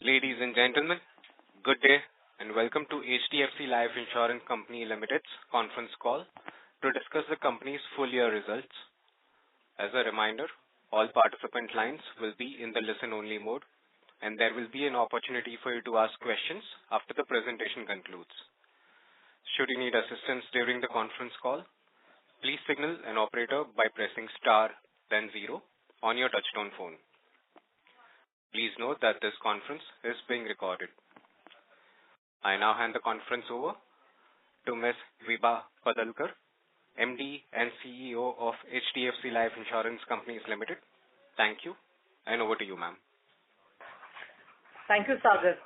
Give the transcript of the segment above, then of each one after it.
Ladies and gentlemen, good day and welcome to HDFC Life Insurance Company Limited's conference call to discuss the company's full year results. As a reminder, all participant lines will be in the listen-only mode, and there will be an opportunity for you to ask questions after the presentation concludes. Should you need assistance during the conference call, please signal an operator by pressing star then 0 on your touchtone phone. Please note that this conference is being recorded. I now hand the conference over to Ms. Vibha Padalkar, MD and CEO of HDFC Life Insurance Companies Limited. Thank you, and over to you, ma'am. Thank you, Sagar.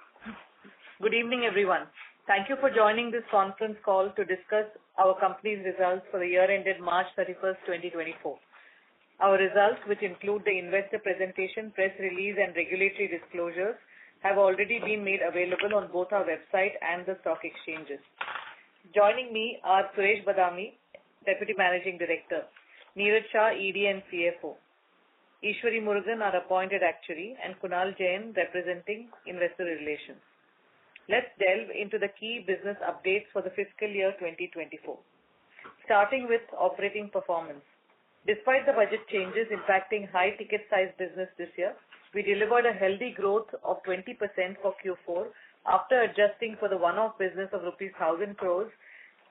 Good evening, everyone. Thank you for joining this conference call to discuss our company's results for the year ended March 31st, 2024. Our results, which include the investor presentation, press release, and regulatory disclosures, have already been made available on both our website and the stock exchanges. Joining me are Suresh Badami, Deputy Managing Director, Neeraj Shah, ED and CFO, Ishwari Murugan, our Appointed Actuary, and Kunal Jain, representing Investor Relations. Let's delve into the key business updates for the fiscal year 2024. Starting with operating performance. Despite the budget changes impacting high ticket size business this year, we delivered a healthy growth of 20% for Q4 after adjusting for the one-off business of rupees 1,000 crores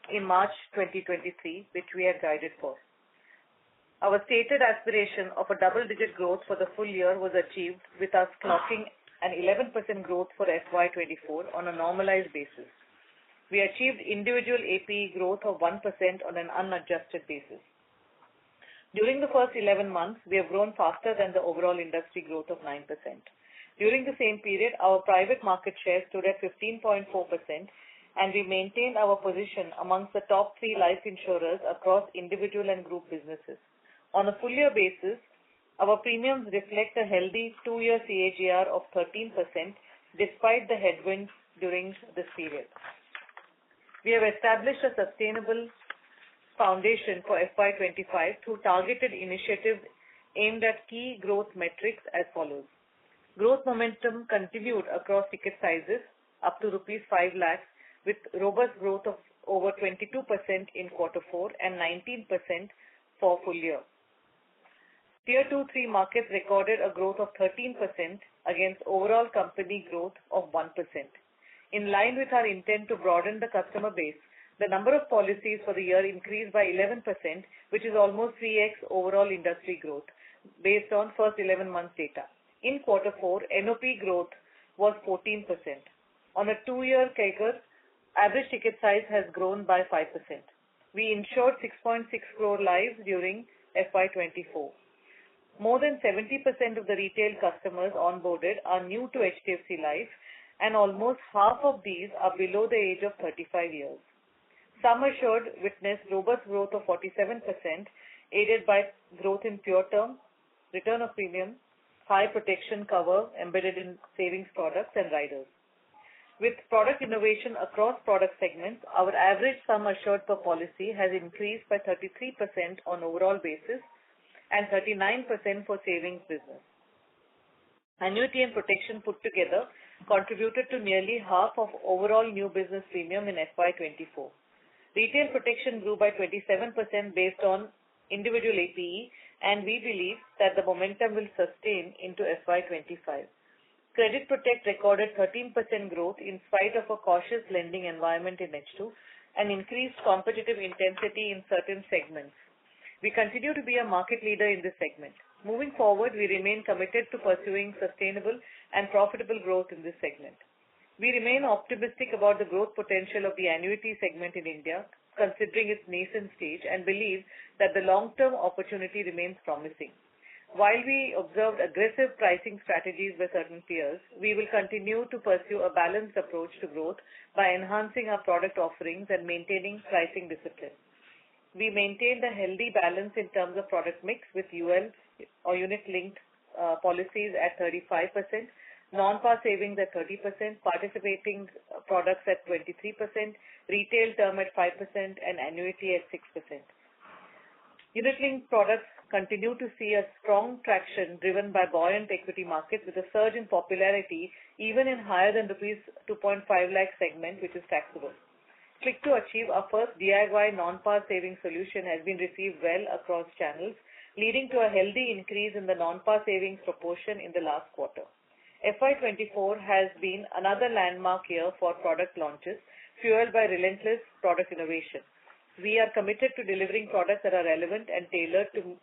in March 2023, which we had guided for. Our stated aspiration of a double-digit growth for the full year was achieved, with us clocking an 11% growth for FY24 on a normalized basis. We achieved individual APE growth of 1% on an unadjusted basis. During the first 11 months, we have grown faster than the overall industry growth of 9%. During the same period, our private market share stood at 15.4%, and we maintained our position amongst the top 3 life insurers across individual and group businesses. On a full year basis, our premiums reflect a healthy 2-year CAGR of 13% despite the headwinds during this period. We have established a sustainable foundation for FY25 through targeted initiatives aimed at key growth metrics as follows. Growth momentum continued across ticket sizes up to rupees 5 lakhs, with robust growth of over 22% in Q4 and 19% for full year. Tier 2-3 markets recorded a growth of 13% against overall company growth of 1%. In line with our intent to broaden the customer base, the number of policies for the year increased by 11%, which is almost 3x overall industry growth based on first 11 months data. In Q4, NOP growth was 14%. On a 2-year CAGR, average ticket size has grown by 5%. We insured 6.6 crore lives during FY24. More than 70% of the retail customers onboarded are new to HDFC Life, and almost half of these are below the age of 35 years. Sum assured witnessed robust growth of 47%, aided by growth in pure term, return of premium, high protection cover embedded in savings products and riders. With product innovation across product segments, our average sum assured per policy has increased by 33% on overall basis and 39% for savings business. Annuity and protection put together contributed to nearly half of overall new business premium in FY24. Retail protection grew by 27% based on individual APE, and we believe that the momentum will sustain into FY25. Credit Protect recorded 13% growth in spite of a cautious lending environment in H2 and increased competitive intensity in certain segments. We continue to be a market leader in this segment. Moving forward, we remain committed to pursuing sustainable and profitable growth in this segment. We remain optimistic about the growth potential of the annuity segment in India, considering its nascent stage, and believe that the long-term opportunity remains promising. While we observed aggressive pricing strategies by certain peers, we will continue to pursue a balanced approach to growth by enhancing our product offerings and maintaining pricing discipline. We maintained a healthy balance in terms of product mix, with UL or unit-linked policies at 35%, non-par savings at 30%, participating products at 23%, retail term at 5%, and annuity at 6%. Unit-linked products continue to see a strong traction driven by buoyant equity markets with a surge in popularity even in higher than rupees 2.5 lakh segment, which is taxable. Click to Achieve, our first DIY non-par saving solution, has been received well across channels, leading to a healthy increase in the non-par savings proportion in the last quarter. FY24 has been another landmark year for product launches, fueled by relentless product innovation. We are committed to delivering products that are relevant and tailored to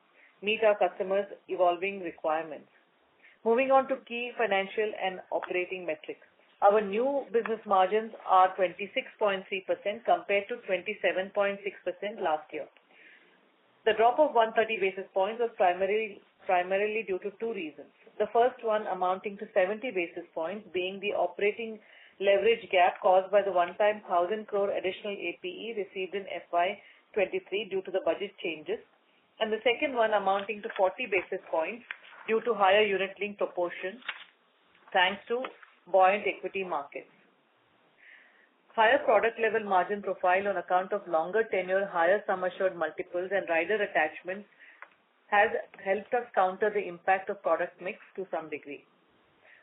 meet our customers' evolving requirements. Moving on to key financial and operating metrics. Our new business margins are 26.3% compared to 27.6% last year. The drop of 130 basis points was primarily due to two reasons. The first one amounting to 70 basis points being the operating leverage gap caused by the one-time 1,000 crore additional APE received in FY23 due to the budget changes, and the second one amounting to 40 basis points due to higher unit-linked proportion thanks to buoyant equity markets. Higher product level margin profile on account of longer tenure, higher sum assured multiples and rider attachments has helped us counter the impact of product mix to some degree.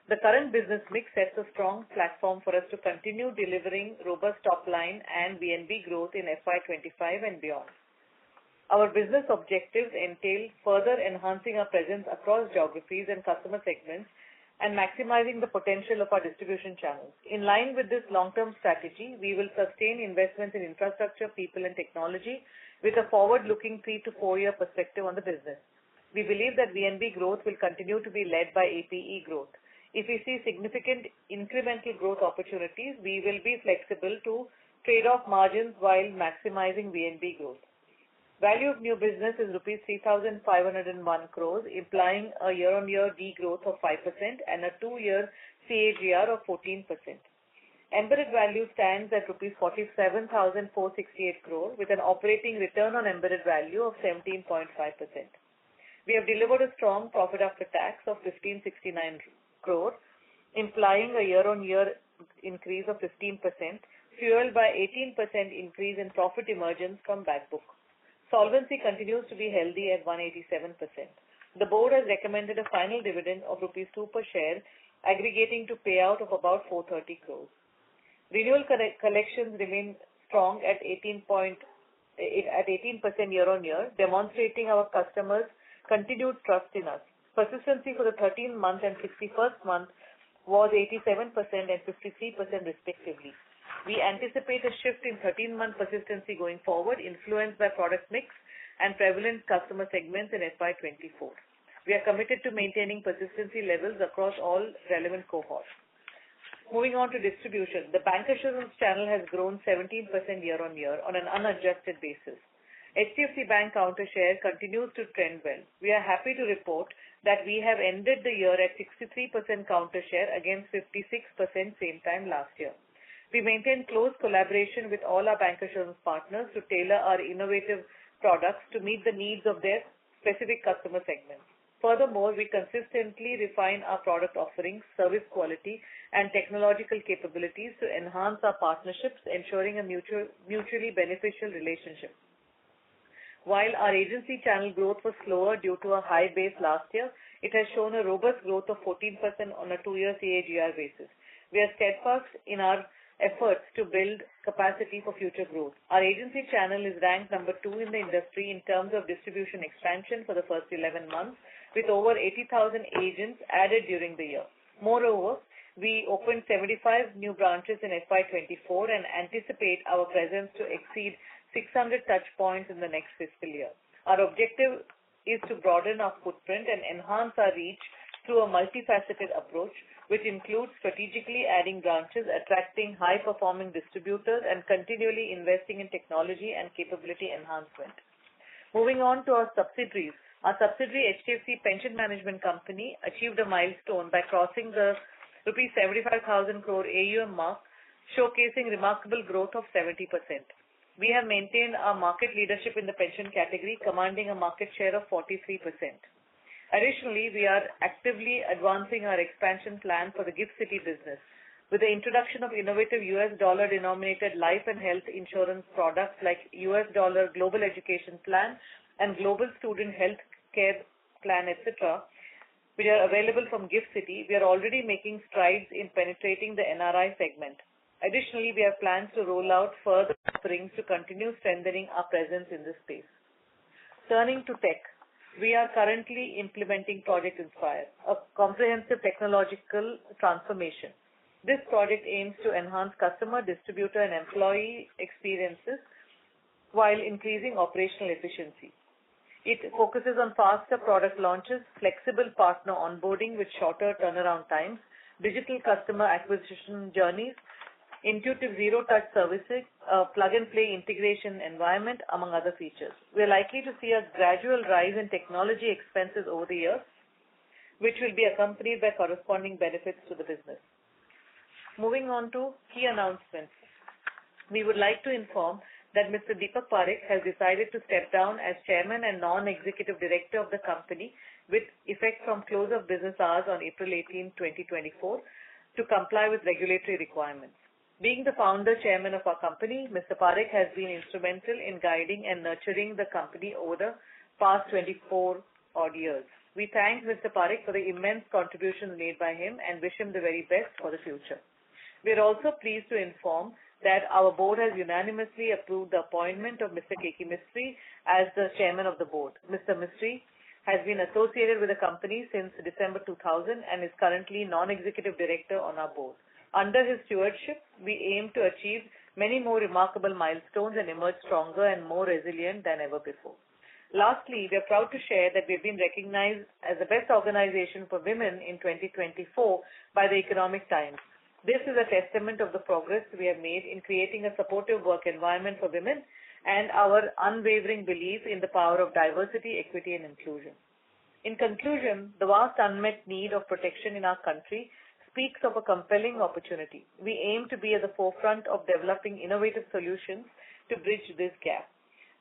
The current business mix sets a strong platform for us to continue delivering robust top line and VNB growth in FY25 and beyond. Our business objectives entail further enhancing our presence across geographies and customer segments and maximizing the potential of our distribution channels. In line with this long-term strategy, we will sustain investments in infrastructure, people and technology with a forward-looking 3 to 4 year perspective on the business. We believe that VNB growth will continue to be led by APE growth. If we see significant incremental growth opportunities, we will be flexible to trade off margins while maximizing VNB growth. Value of new business is rupees 3,501 crores, implying a year-on-year degrowth of 5% and a 2-year CAGR of 14%. Embedded value stands at rupees 47,468 crore with an operating return on embedded value of 17.5%. We have delivered a strong profit after tax of 1,569 crore, implying a year-on-year increase of 15%, fueled by 18% increase in profit emergence from back book. Solvency continues to be healthy at 187%. The board has recommended a final dividend of rupees 2 per share, aggregating to payout of about 430 crores. Renewal collections remain strong at 18% year-on-year, demonstrating our customers' continued trust in us. Persistency for the 13th month and 61st month was 87% and 53% respectively. We anticipate a shift in 13-month persistency going forward, influenced by product mix and prevalent customer segments in FY24. We are committed to maintaining persistency levels across all relevant cohorts. Moving on to distribution, the bancassurance channel has grown 17% year-on-year on an unadjusted basis. HDFC Bank counter share continues to trend well. We are happy to report that we have ended the year at 63% counter share against 56% same time last year. We maintain close collaboration with all our bancassurance partners to tailor our innovative products to meet the needs of their specific customer segments. Furthermore, we consistently refine our product offerings, service quality, and technological capabilities to enhance our partnerships, ensuring a mutually beneficial relationship. While our agency channel growth was slower due to a high base last year, it has shown a robust growth of 14% on a 2-year CAGR basis. We are steadfast in our efforts to build capacity for future growth. Our agency channel is ranked number 2 in the industry in terms of distribution expansion for the first 11 months, with over 80,000 agents added during the year. Moreover, we opened 75 new branches in FY24 and anticipate our presence to exceed 600 touch points in the next fiscal year. Our objective is to broaden our footprint and enhance our reach through a multifaceted approach, which includes strategically adding branches, attracting high-performing distributors, and continually investing in technology and capability enhancement. Moving on to our subsidiaries. Our subsidiary HDFC Pension Management Company achieved a milestone by crossing the rupees 75,000 crore AUM mark, showcasing remarkable growth of 70%. We have maintained our market leadership in the pension category, commanding a market share of 43%. Additionally, we are actively advancing our expansion plan for the GIFT City business. With the introduction of innovative US dollar-denominated life and health insurance products like US dollar Global Education Plan and Global Student Health care plan, etc., which are available from GIFT City, we are already making strides in penetrating the NRI segment. Additionally, we have plans to roll out further offerings to continue strengthening our presence in this space. Turning to tech, we are currently implementing Project Inspire, a comprehensive technological transformation. This project aims to enhance customer, distributor, and employee experiences while increasing operational efficiency. It focuses on faster product launches, flexible partner onboarding with shorter turnaround times, digital customer acquisition journeys, intuitive zero-touch services, plug-and-play integration environment, among other features. We are likely to see a gradual rise in technology expenses over the years, which will be accompanied by corresponding benefits to the business. Moving on to key announcements. We would like to inform that Mr. Deepak Parekh has decided to step down as Chairman and Non-Executive Director of the company with effect from close of business hours on April 18, 2024 to comply with regulatory requirements. Being the founder chairman of our company, Mr. Parekh has been instrumental in guiding and nurturing the company over the past 24 odd years. We thank Mr. Parekh for the immense contributions made by him and wish him the very best for the future. We are also pleased to inform that our board has unanimously approved the appointment of Mr. K.K. Mistry as the chairman of the board. Mr. Mistry has been associated with the company since December 2000 and is currently non-executive director on our board. Under his stewardship, we aim to achieve many more remarkable milestones and emerge stronger and more resilient than ever before. Lastly, we are proud to share that we have been recognized as the best organization for women in 2024 by the Economic Times. This is a testament of the progress we have made in creating a supportive work environment for women and our unwavering belief in the power of diversity, equity, and inclusion. In conclusion, the vast unmet need of protection in our country speaks of a compelling opportunity. We aim to be at the forefront of developing innovative solutions to bridge this gap.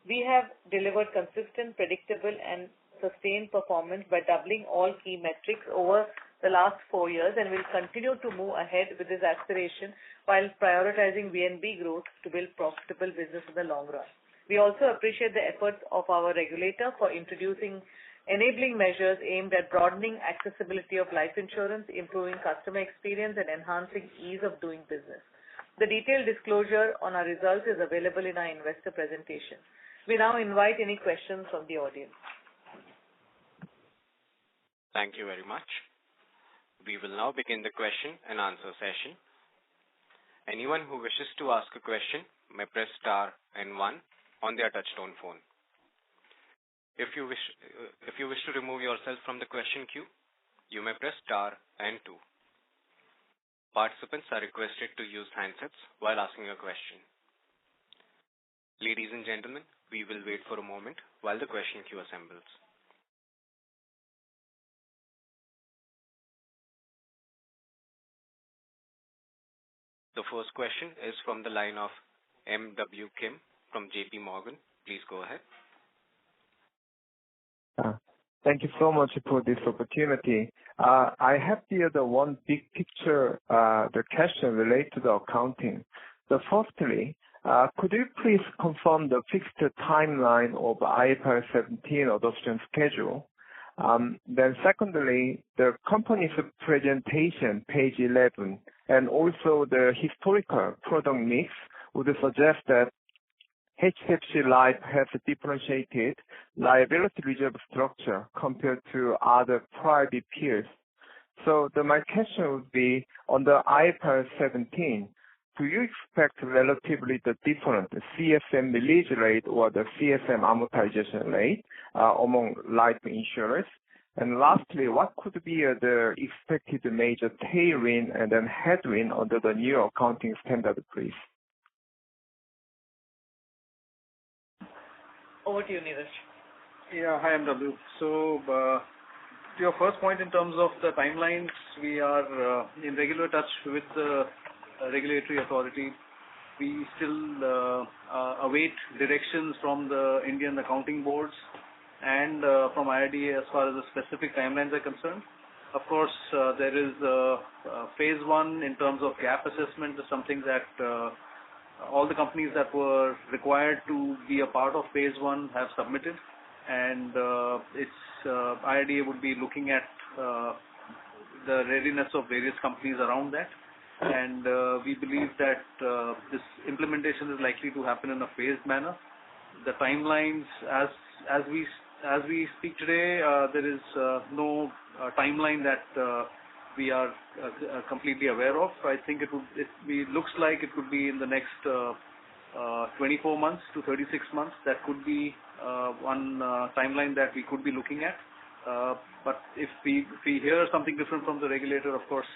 We have delivered consistent, predictable, and sustained performance by doubling all key metrics over the last 4 years and will continue to move ahead with this aspiration while prioritizing VNB growth to build profitable business in the long run. We also appreciate the efforts of our regulator for introducing enabling measures aimed at broadening accessibility of life insurance, improving customer experience, and enhancing ease of doing business. The detailed disclosure on our results is available in our investor presentation. We now invite any questions from the audience. Thank you very much. We will now begin the question and answer session. Anyone who wishes to ask a question may press star and 1 on their touchtone phone. If you wish to remove yourself from the question queue, you may press star and 2. Participants are requested to use handsets while asking a question. Ladies and gentlemen, we will wait for a moment while the question queue assembles. The first question is from the line of M.W. Kim from JP Morgan. Please go ahead. Thank you so much for this opportunity. I have here the one big picture, the question related to the accounting. So firstly, could you please confirm the fixed timeline of IFRS 17 adoption schedule? Then secondly, the company's presentation, page 11, and also the historical product mix would suggest that HDFC Life has a differentiated liability reserve structure compared to other private peers. So my question would be, on the IFRS 17, do you expect relatively the different CSM release rate or the CSM amortization rate among life insurers? And lastly, what could be the expected major tailwind and then headwind under the new accounting standard, please? Over to you, Neeraj. Yeah, hi, MW. So, to your first point in terms of the timelines, we are in regular touch with the regulatory authority. We still await directions from the Indian accounting boards and from IRDA as far as the specific timelines are concerned. Of course, there is phase 1 in terms of gap assessment is something that all the companies that were required to be a part of phase 1 have submitted. and IRDA would be looking at the readiness of various companies around that. And we believe that this implementation is likely to happen in a phased manner. The timelines, as we speak today, there is no timeline that we are completely aware of. I think it looks like it could be in the next 24 months to 36 months. That could be one timeline that we could be looking at. But if we hear something different from the regulator, of course,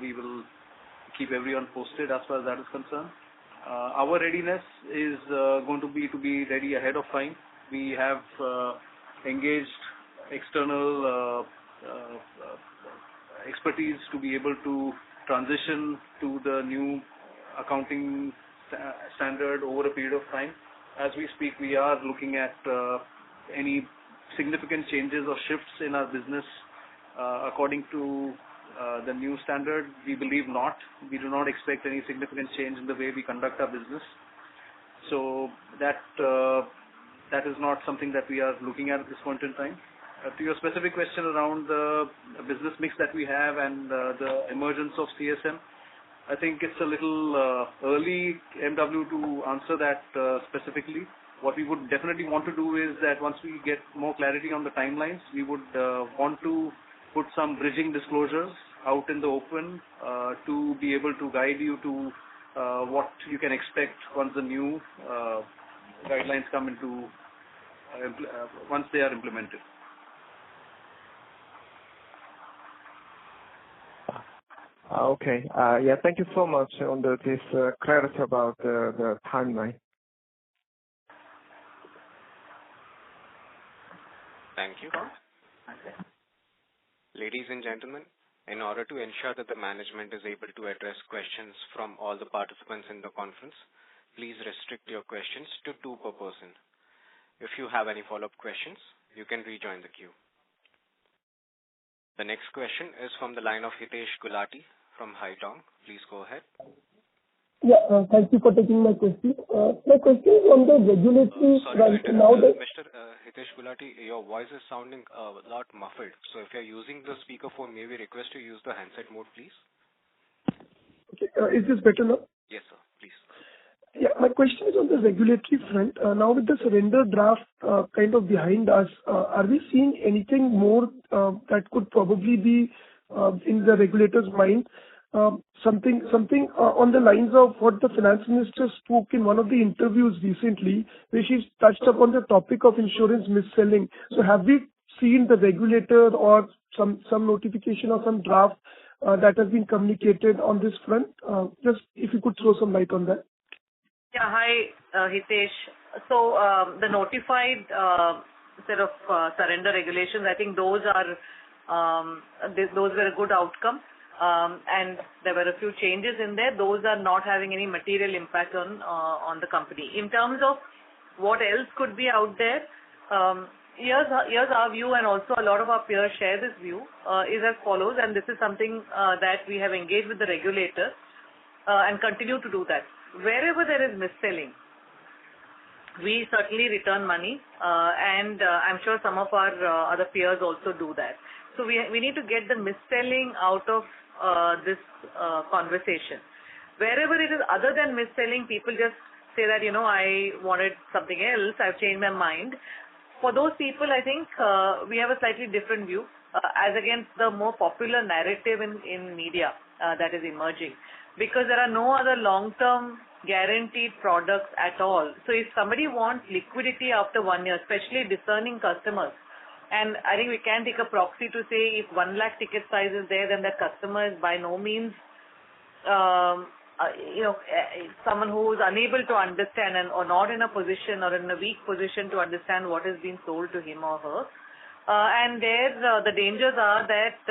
we will keep everyone posted as far as that is concerned. Our readiness is going to be ready ahead of time. We have engaged external expertise to be able to transition to the new accounting standard over a period of time. As we speak, we are looking at any significant changes or shifts in our business according to the new standard. We believe not. We do not expect any significant change in the way we conduct our business. So that is not something that we are looking at this point in time. To your specific question around the business mix that we have and the emergence of CSM, I think it's a little early, MW, to answer that specifically. What we would definitely want to do is that once we get more clarity on the timelines, we would want to put some bridging disclosures out in the open to be able to guide you to what you can expect once the new guidelines come into once they are implemented. Okay. Yeah, thank you so much on this clarity about the timeline. Thank you. Ladies and gentlemen, in order to ensure that the management is able to address questions from all the participants in the conference, please restrict your questions to 2 per person. If you have any follow-up questions, you can rejoin the queue. The next question is from the line of Hitesh Gulati from Haitong. Please go ahead. Yeah, thank you for taking my question. My question is on the regulatory front. Mr. Hitesh Gulati, your voice is sounding a lot muffled. So if you're using the speakerphone, may we request you use the handset mode, please? Okay, is this better now? Yes, sir. Please. Yeah, my question is on the regulatory front. Now with the surrender draft kind of behind us, are we seeing anything more that could probably be in the regulator's mind? Something on the lines of what the finance minister spoke in one of the interviews recently, where she touched upon the topic of insurance mis-selling. So have we seen the regulator or some notification or some draft that has been communicated on this front? Just if you could throw some light on that. Yeah, hi, Hitesh. So the notified set of surrender regulations, I think those were a good outcome. And there were a few changes in there. Those are not having any material impact on the company. In terms of what else could be out there, here's our view, and also a lot of our peers share this view, is as follows, and this is something that we have engaged with the regulator and continue to do that. Wherever there is mis-selling, we certainly return money, and I'm sure some of our other peers also do that. So we need to get the mis-selling out of this conversation. Wherever it is other than mis-selling, people just say that, I wanted something else, I've changed my mind. For those people, I think we have a slightly different view as against the more popular narrative in media that is emerging. Because there are no other long-term guaranteed products at all. So if somebody wants liquidity after 1 year, especially discerning customers, and I think we can take a proxy to say if 1 lakh ticket size is there, then that customer is by no means, someone who is unable to understand or not in a position or in a weak position to understand what is being sold to him or her. And there, the dangers are that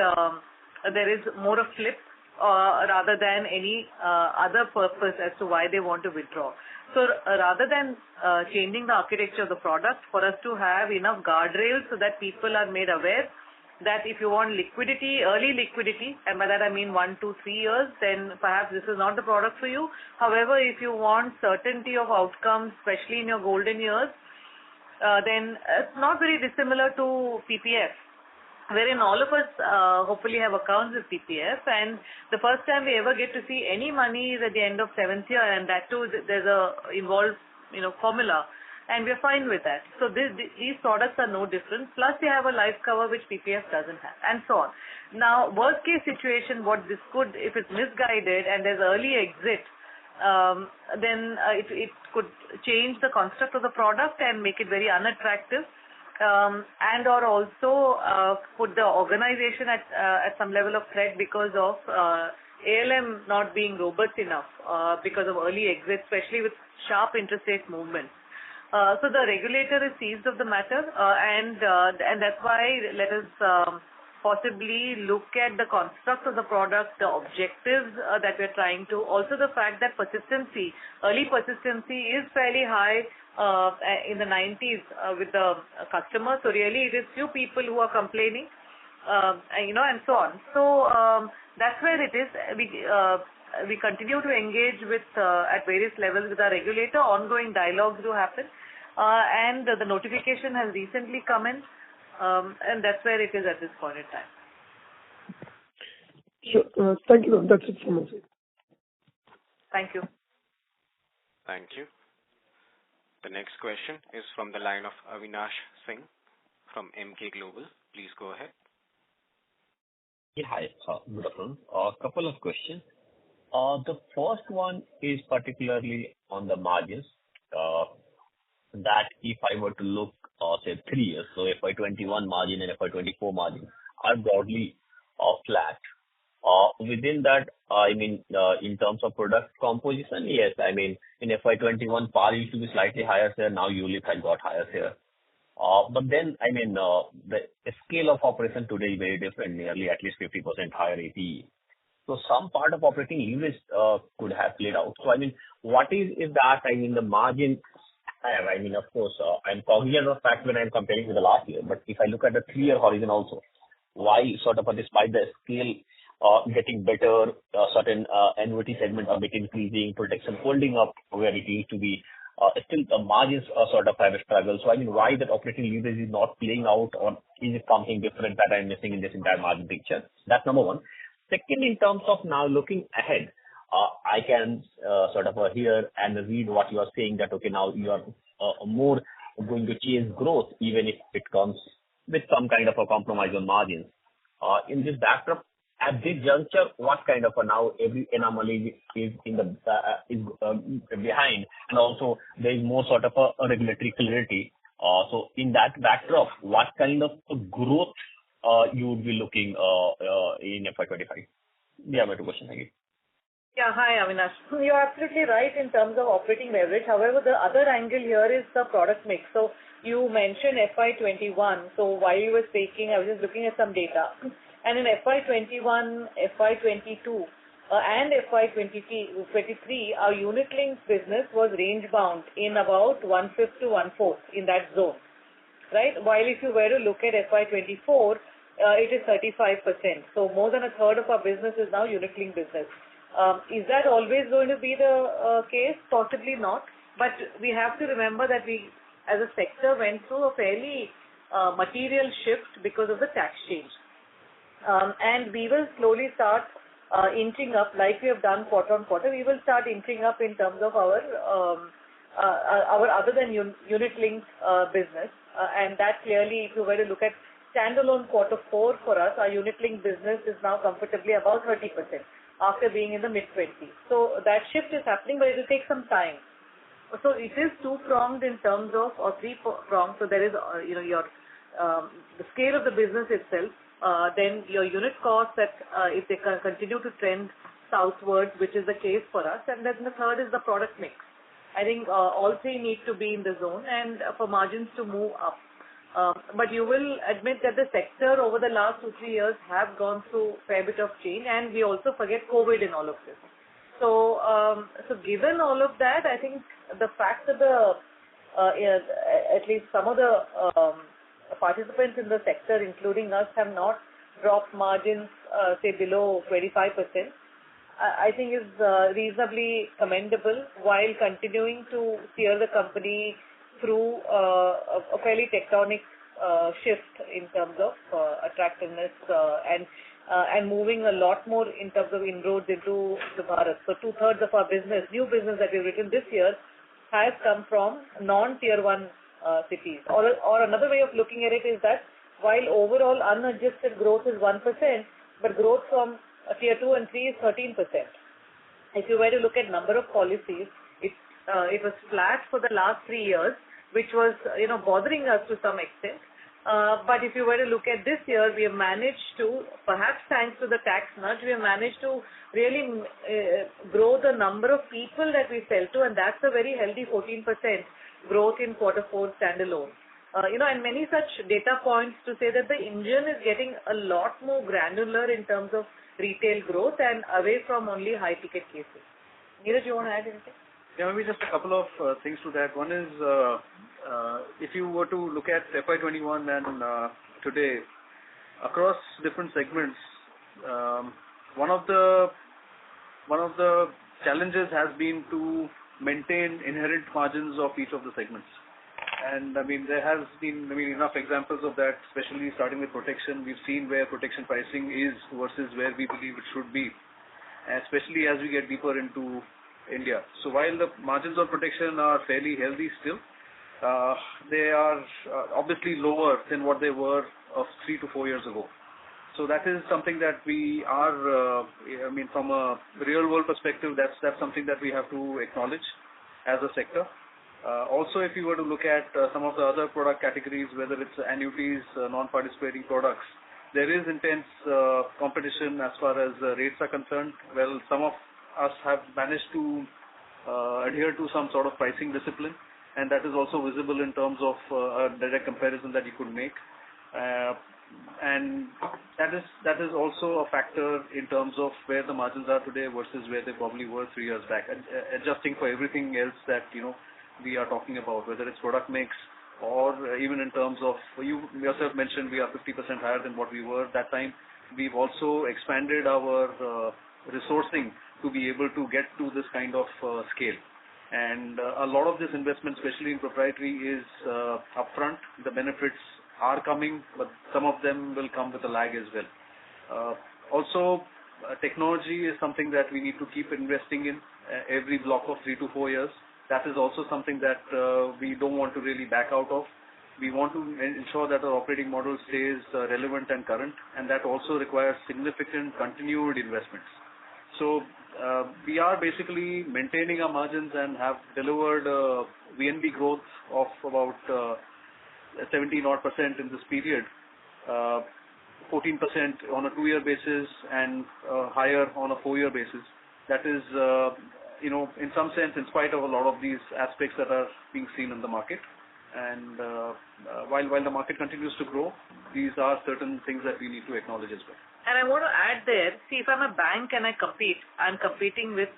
there is more a flip rather than any other purpose as to why they want to withdraw. So rather than changing the architecture of the product, for us to have enough guardrails so that people are made aware that if you want liquidity, early liquidity, and by that I mean 1, 2, 3 years, then perhaps this is not the product for you. However, if you want certainty of outcomes, especially in your golden years, then it's not very dissimilar to PPF, wherein all of us hopefully have accounts with PPF, and the first time we ever get to see any money is at the end of 7th year, and that too there's a involved formula, and we're fine with that. So these products are no different. Plus you have a life cover which PPF doesn't have, and so on. Now, worst case situation, what this could, if it's misguided and there's early exit, then it could change the construct of the product and make it very unattractive. And or also put the organization at some level of threat because of ALM not being robust enough because of early exit, especially with sharp interest rate movements. So the regulator is seized of the matter, and that's why let us possibly look at the construct of the product, the objectives that we're trying to. Also the fact that early persistency is fairly high in the 90s with the customers. So really it is few people who are complaining, and so on. So that's where it is. We continue to engage with at various levels with our regulator. Ongoing dialogues do happen, and the notification has recently come in, and that's where it is at this point in time. Sure. Thank you. That's it from my side. Thank you. Thank you. The next question is from the line of Avinash Singh from MK Global. Please go ahead. Yeah, hi. Good afternoon. A couple of questions. The first one is particularly on the margins. That if I were to look, say 3 years, so FY21 margin and FY24 margin are broadly flat. Within that, in terms of product composition, yes, in FY21, PAR used to be slightly higher share, now ULIP had got higher share. But then, the scale of operation today is very different, nearly at least 50% higher APE. So some part of operating leverage could have played out. So, what is that, the margin, of course, I'm cognizant of the fact when I'm comparing with the last year, but if I look at the 3-year horizon also, why sort of despite the scale getting better, certain annuity segment a bit increasing, protection holding up where it used to be, still the margins sort of have a struggle. So why that operating leverage is not playing out, or is it something different that I'm missing in this entire margin picture? That's number one. Second, in terms of now looking ahead, I can sort of hear and read what you are saying that, okay, now you are more going to chase growth even if it comes with some kind of a compromise on margins. In this backdrop, at this juncture, what kind of now every anomaly is in the behind, and also there is more sort of a regulatory clarity. So in that backdrop, what kind of growth you would be looking in FY25? Yeah, my two questions. Thank you. Yeah, hi Avinash. You're absolutely right in terms of operating leverage. However, the other angle here is the product mix. So you mentioned FY21. So while you were speaking, I was just looking at some data. And in FY21, FY22, and FY23, our unit-linked business was range-bound in about 1/5 to 1/4 in that zone, right? While if you were to look at FY24, it is 35%. So more than a third of our business is now unit-linked business. Is that always going to be the case? Possibly not. But we have to remember that we, as a sector, went through a fairly material shift because of the tax change. And we will slowly start inching up, like we have done quarter on quarter. We will start inching up in terms of our other than unit-linked business. And that clearly, if you were to look at standalone quarter 4 for us, our unit-linked business is now comfortably about 30% after being in the mid-20s. So that shift is happening, but it will take some time. So it is two-pronged in terms of, or three-pronged. So there is, the scale of the business itself, then your unit costs that if they continue to trend southwards, which is the case for us, and then the third is the product mix. I think all three need to be in the zone and for margins to move up. But you will admit that the sector over the last 2-3 years have gone through a fair bit of change, and we also forget COVID in all of this. So, given all of that, I think the fact that at least some of the participants in the sector, including us, have not dropped margins, say below 25%, I think is reasonably commendable, while continuing to steer the company through a fairly tectonic shift in terms of attractiveness and moving a lot more in terms of inroads into Bharat. So 2/3 of our business, new business that we've written this year, has come from non-tier 1 cities. Or another way of looking at it is that while overall unadjusted growth is 1%, but growth from tier 2 and 3 is 13%. If you were to look at number of policies, it was flat for the last 3 years, which was bothering us to some extent. But if you were to look at this year, we have managed to, perhaps thanks to the tax nudge, we have managed to really grow the number of people that we sell to, and that's a very healthy 14% growth in Q4 standalone. And many such data points to say that the engine is getting a lot more granular in terms of retail growth and away from only high ticket cases. Neeraj, you want to add anything? Yeah, maybe just a couple of things to that. One is, if you were to look at FY21 and today, across different segments, one of the challenges has been to maintain inherent margins of each of the segments. And there has been enough examples of that, especially starting with protection. We've seen where protection pricing is versus where we believe it should be, especially as we get deeper into India. So while the margins of protection are fairly healthy still, they are obviously lower than what they were of 3 to 4 years ago. So that is something that we are, from a real world perspective, that's something that we have to acknowledge as a sector. Also, if you were to look at some of the other product categories, whether it's annuities, non-participating products, there is intense competition as far as rates are concerned. Well, some of us have managed to adhere to some sort of pricing discipline, and that is also visible in terms of a direct comparison that you could make. And that is also a factor in terms of where the margins are today versus where they probably were 3 years back, and adjusting for everything else that we are talking about, whether it's product mix or even in terms of, you yourself mentioned we are 50% higher than what we were that time. We've also expanded our resourcing to be able to get to this kind of scale. And a lot of this investment, especially in proprietary, is upfront. The benefits are coming, but some of them will come with a lag as well. Also, technology is something that we need to keep investing in every block of 3 to 4 years. That is also something that we don't want to really back out of. We want to ensure that our operating model stays relevant and current, and that also requires significant continued investments. So we are basically maintaining our margins and have delivered VNB growth of about 17% in this period, 14% on a 2-year basis and higher on a 4-year basis. That is, in some sense, in spite of a lot of these aspects that are being seen in the market. And while the market continues to grow, these are certain things that we need to acknowledge as well. And I want to add there, see, if I'm a bank and I compete, I'm competing with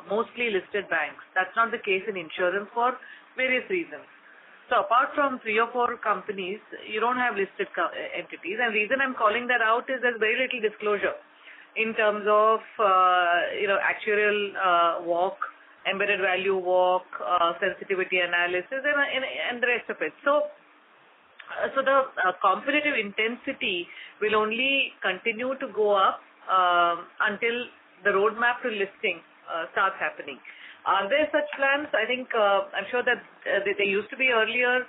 mostly listed banks. That's not the case in insurance for various reasons. So apart from 3 or 4 companies, you don't have listed entities. And the reason I'm calling that out is there's very little disclosure in terms of, actuarial walk, embedded value walk, sensitivity analysis, and the rest of it. So the competitive intensity will only continue to go up until the roadmap to listing starts happening. Are there such plans? I think, I'm sure that they used to be earlier,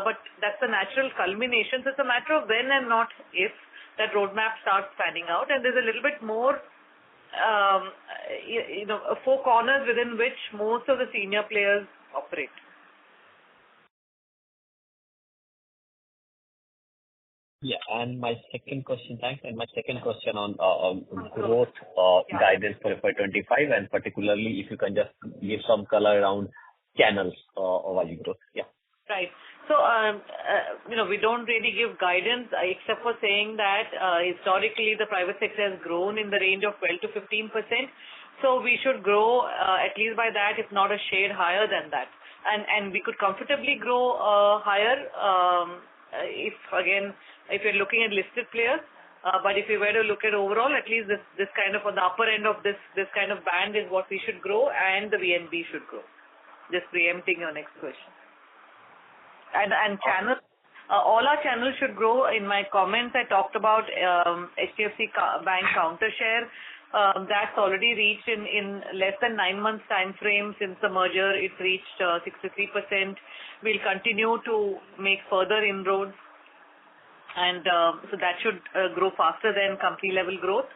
but that's a natural culmination. So it's a matter of when and not if that roadmap starts panning out, and there's a little bit more, 4 corners within which most of the senior players operate. Yeah, and my second question, thanks. And my second question on growth guidance for FY25, and particularly if you can just give some color around channels of value growth. Yeah. Right. So, we don't really give guidance except for saying that historically the private sector has grown in the range of 12 to 15%. So we should grow at least by that, if not a shade higher than that. And we could comfortably grow higher if you're looking at listed players. But if you were to look at overall, at least this kind of on the upper end of this kind of band is what we should grow, and the VNB should grow. Just preempting your next question. And channel, all our channels should grow. In my comments, I talked about HDFC Bank counter share. That's already reached in less than 9 months time frame since the merger. It's reached 63%. We'll continue to make further inroads, and so that should grow faster than company level growth.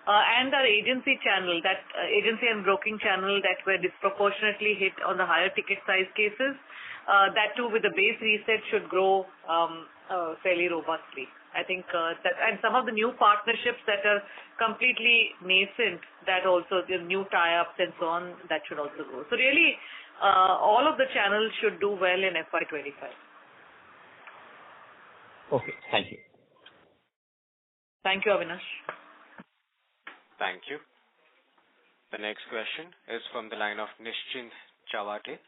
And our agency channel, that agency and broking channel that were disproportionately hit on the higher ticket size cases, that too with the base reset should grow fairly robustly. I think that, and some of the new partnerships that are completely nascent, that also the new tie-ups and so on, that should also grow. So really, all of the channels should do well in FY25. Okay, thank you. Thank you, Avinash. Thank you. The next question is from the line of Nischint Chawate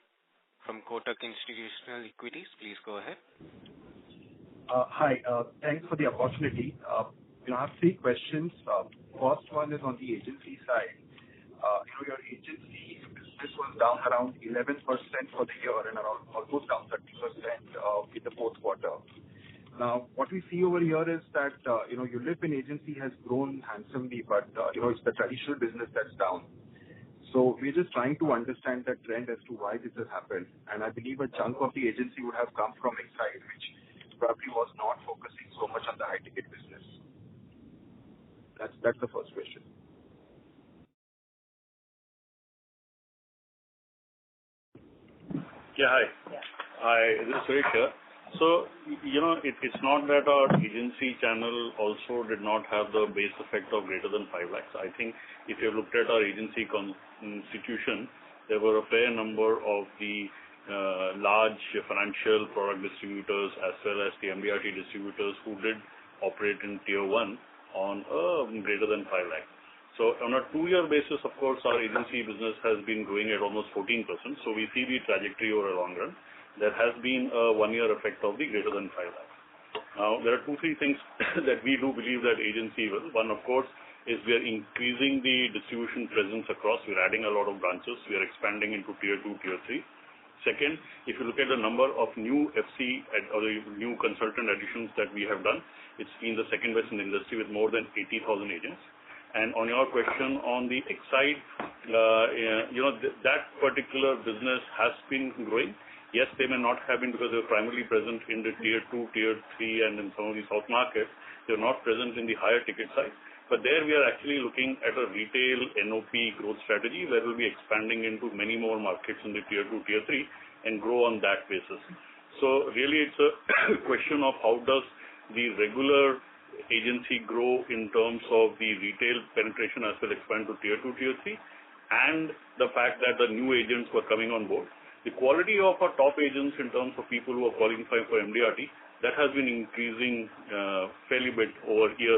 from Kotak Institutional Equities. Please go ahead. Hi, thanks for the opportunity. I have three questions. First one is on the agency side. Your agency business was down around 11% for the year and around almost down 30% in the fourth quarter. Now, what we see over here is that, ULIP in agency has grown handsomely, but, it's the traditional business that's down. So we're just trying to understand the trend as to why this has happened. And I believe a chunk of the agency would have come from Exide, which probably was not focusing so much on the high ticket business. That's the first question. Yeah, hi. Yeah. Hi, this is Suresh here. So, it's not that our agency channel also did not have the base effect of greater than 5 lakhs. I think if you looked at our agency constitution, there were a fair number of the large financial product distributors as well as the MDRT distributors who did operate in tier 1 on greater than 5 lakhs. So on a 2-year basis, of course, our agency business has been growing at almost 14%. So we see the trajectory over a long run. There has been a 1-year effect of the greater than 5 lakhs. Now, there are 2-3 things that we do believe that agency will. One, of course, is we are increasing the distribution presence across. We're adding a lot of branches. We are expanding into tier 2, tier 3. Second, if you look at the number of new FC or the new consultant additions that we have done, it's been the second best in the industry with more than 80,000 agents. And on your question on the Exide, that particular business has been growing. Yes, they may not have been because they're primarily present in the tier 2, tier 3, and in some of the south markets. They're not present in the higher ticket size. But there we are actually looking at a retail NOP growth strategy where we'll be expanding into many more markets in the tier 2, tier 3 and grow on that basis. So really it's a question of how does the regular agency grow in terms of the retail penetration as well expand to tier 2, tier 3, and the fact that the new agents were coming on board. The quality of our top agents in terms of people who are qualifying for MDRT, that has been increasing fairly bit over year.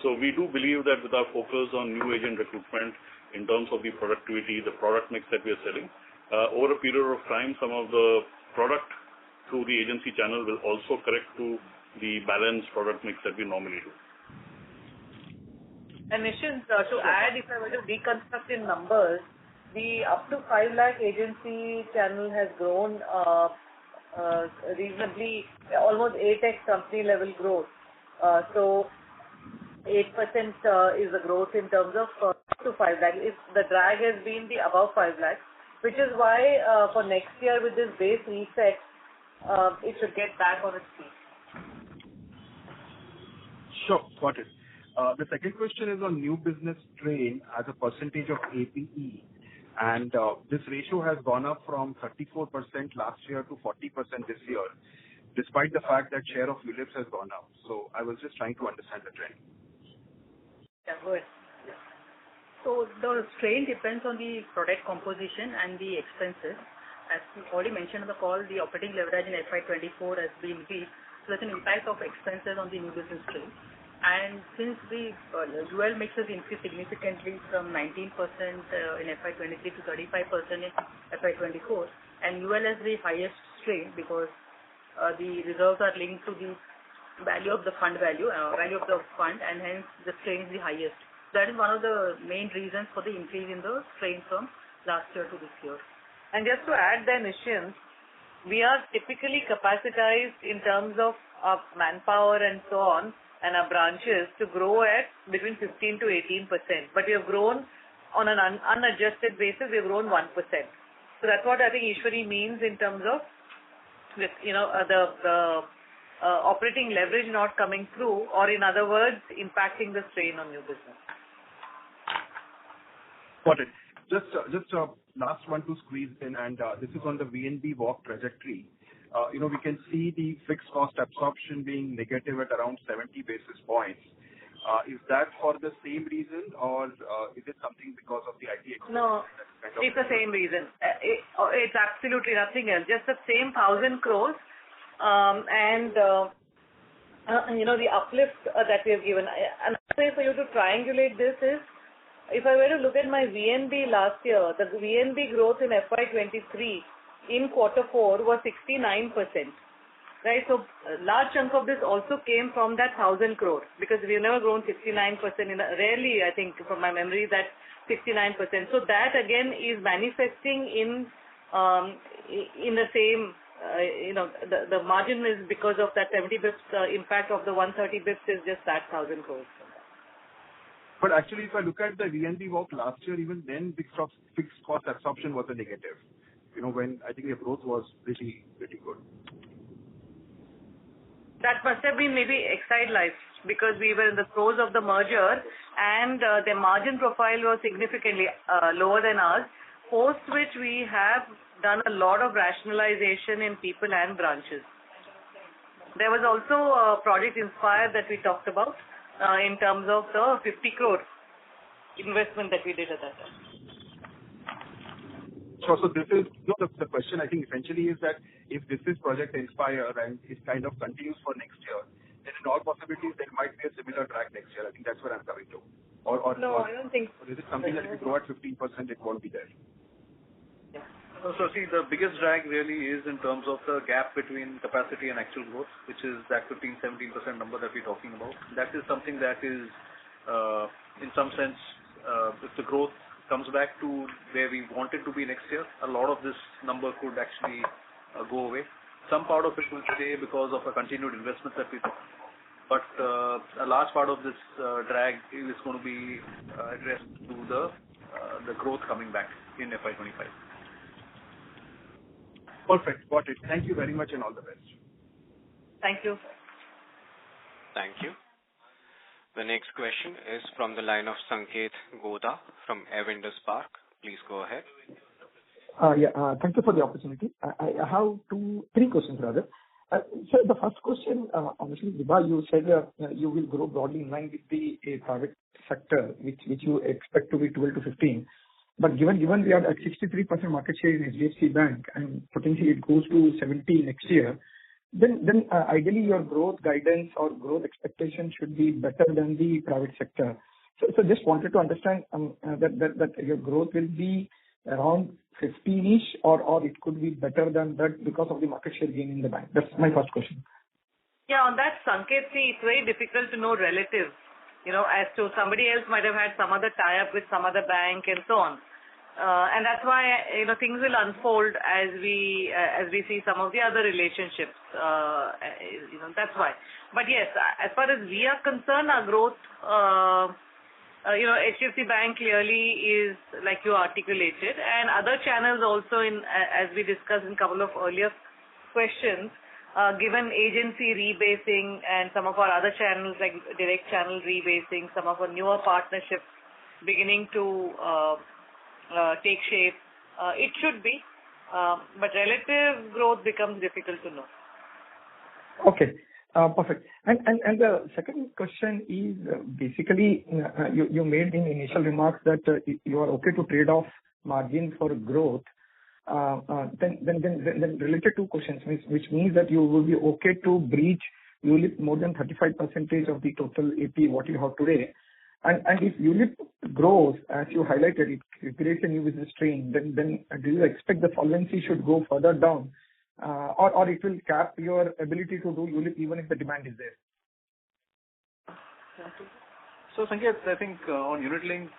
So we do believe that with our focus on new agent recruitment in terms of the productivity, the product mix that we are selling, over a period of time, some of the product through the agency channel will also correct to the balanced product mix that we normally do. And Nishant, to add, if I were to deconstruct in numbers, the up to 5 lakh agency channel has grown reasonably, almost 8x company level growth. So 8% is the growth in terms of up to 5 lakh. If the drag has been the above 5 lakhs, which is why for next year with this base reset, it should get back on its feet. Sure, got it. The second question is on new business strain as a percentage of APE. And this ratio has gone up from 34% last year to 40% this year, despite the fact that share of ULIPs has gone up. So I was just trying to understand the trend. Yeah, go ahead. Yeah. So the strain depends on the product composition and the expenses. As we already mentioned on the call, the operating leverage in FY24 has been weak. So there's an impact of expenses on the new business strain. And since the UL mix has increased significantly from 19% in FY23 to 35% in FY24, and UL has the highest strain because the reserves are linked to the value of the fund value of the fund, and hence the strain is the highest. That is one of the main reasons for the increase in the strain from last year to this year. And just to add then, Nishant, we are typically capacitized in terms of our manpower and so on, and our branches to grow at between 15 to 18%. But we have grown on an unadjusted basis, we have grown 1%. So that's what I think Ishwari means in terms of with, the operating leverage not coming through, or in other words, impacting the strain on new business. Got it. Just a last one to squeeze in, and this is on the VNB walk trajectory. We can see the fixed cost absorption being negative at around 70 basis points. Is that for the same reason, or is it something because of the IT expense? No, it's the same reason. It's absolutely nothing else. Just the same 1,000 crores, and the uplift that we have given. Another way for you to triangulate this is, if I were to look at my VNB last year, the VNB growth in FY23 in quarter 4 was 69%. Right, so a large chunk of this also came from that 1,000 crore, because we've never grown 69%. Rarely, I think, from my memory, that 69%. So that again is manifesting in the same, the margin is because of that 70 bips impact of the 130 bips is just that 1,000 crores. But actually, if I look at the VNB walk last year, even then fixed cost absorption was a negative. When I think the growth was pretty good. That must have been maybe Exide Life, because we were in the throes of the merger and their margin profile was significantly lower than ours, post which we have done a lot of rationalization in people and branches. There was also Project Inspire that we talked about in terms of the 50 crore investment that we did at that time. So this is the question. I think essentially is that if this is Project Inspire and it kind of continues for next year, then in all possibilities there might be a similar drag next year. I think that's what I'm coming to. I don't think. Or is it something that if you grow at 15%, it won't be there? Yeah. So see, the biggest drag really is in terms of the gap between capacity and actual growth, which is that 15-17% number that we're talking about. That is something that is, in some sense, if the growth comes back to where we want it to be next year, a lot of this number could actually go away. Some part of it will stay because of a continued investment that we do. But a large part of this drag is going to be addressed through the growth coming back in FY25. Perfect. Got it. Thank you very much and all the best. Thank you. Thank you. The next question is from the line of Sanket Godha from Avendus Spark. Please go ahead. Thank you for the opportunity. I have three questions rather. So the first question, obviously, Vibha, you said you will grow broadly in line with the private sector, which you expect to be 12 to 15. But given we are at 63% market share in HDFC Bank and potentially it goes to 70 next year, then ideally your growth guidance or growth expectation should be better than the private sector. So just wanted to understand that your growth will be around 15-ish or it could be better than that because of the market share gain in the bank. That's my first question. Yeah, on that, Sanket, see, it's very difficult to know relative. As to somebody else might have had some other tie-up with some other bank and so on. And that's why, things will unfold as we see some of the other relationships. That's why. But yes, as far as we are concerned, our growth, HDFC Bank clearly is like you articulated, and other channels also as we discussed in a couple of earlier questions, given agency rebasing and some of our other channels like direct channel rebasing, some of our newer partnerships beginning to take shape, it should be, but relative growth becomes difficult to know. Okay, perfect. And the second question is basically you made in initial remarks that you are okay to trade off margin for growth. Then related two questions, which means that you will be okay to breach ULIP more than 35% of the total AP what you have today. And if ULIP grows, as you highlighted, it creates a new business stream, then do you expect the solvency should go further down or it will cap your ability to do ULIP even if the demand is there? So Sanket, I think on unit linked,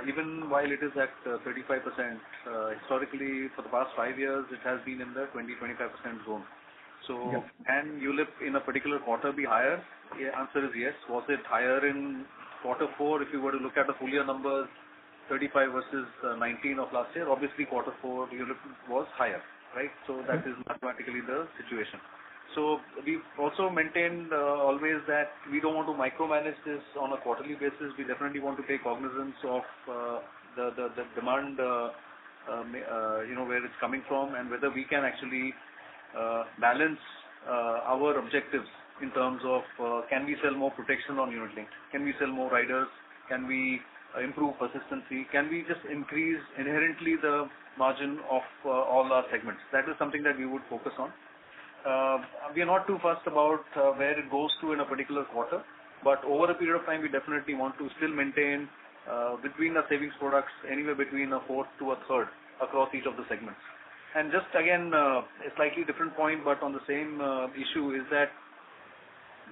even while it is at 35%, historically for the past 5 years, it has been in the 20-25% zone. So can ULIP in a particular quarter be higher? The answer is yes. Was it higher in quarter 4? If you were to look at the full year numbers, 35 versus 19 of last year, obviously quarter 4 ULIP was higher, right? So that is mathematically the situation. So we've also maintained always that we don't want to micromanage this on a quarterly basis. We definitely want to take cognizance of the demand, where it's coming from, and whether we can actually balance our objectives in terms of can we sell more protection on unit link? Can we sell more riders? Can we improve persistency? Can we just increase inherently the margin of all our segments? That is something that we would focus on. We are not too fussed about where it goes to in a particular quarter, but over a period of time, we definitely want to still maintain between the savings products anywhere between a fourth to a third across each of the segments. And just again, a slightly different point, but on the same issue is that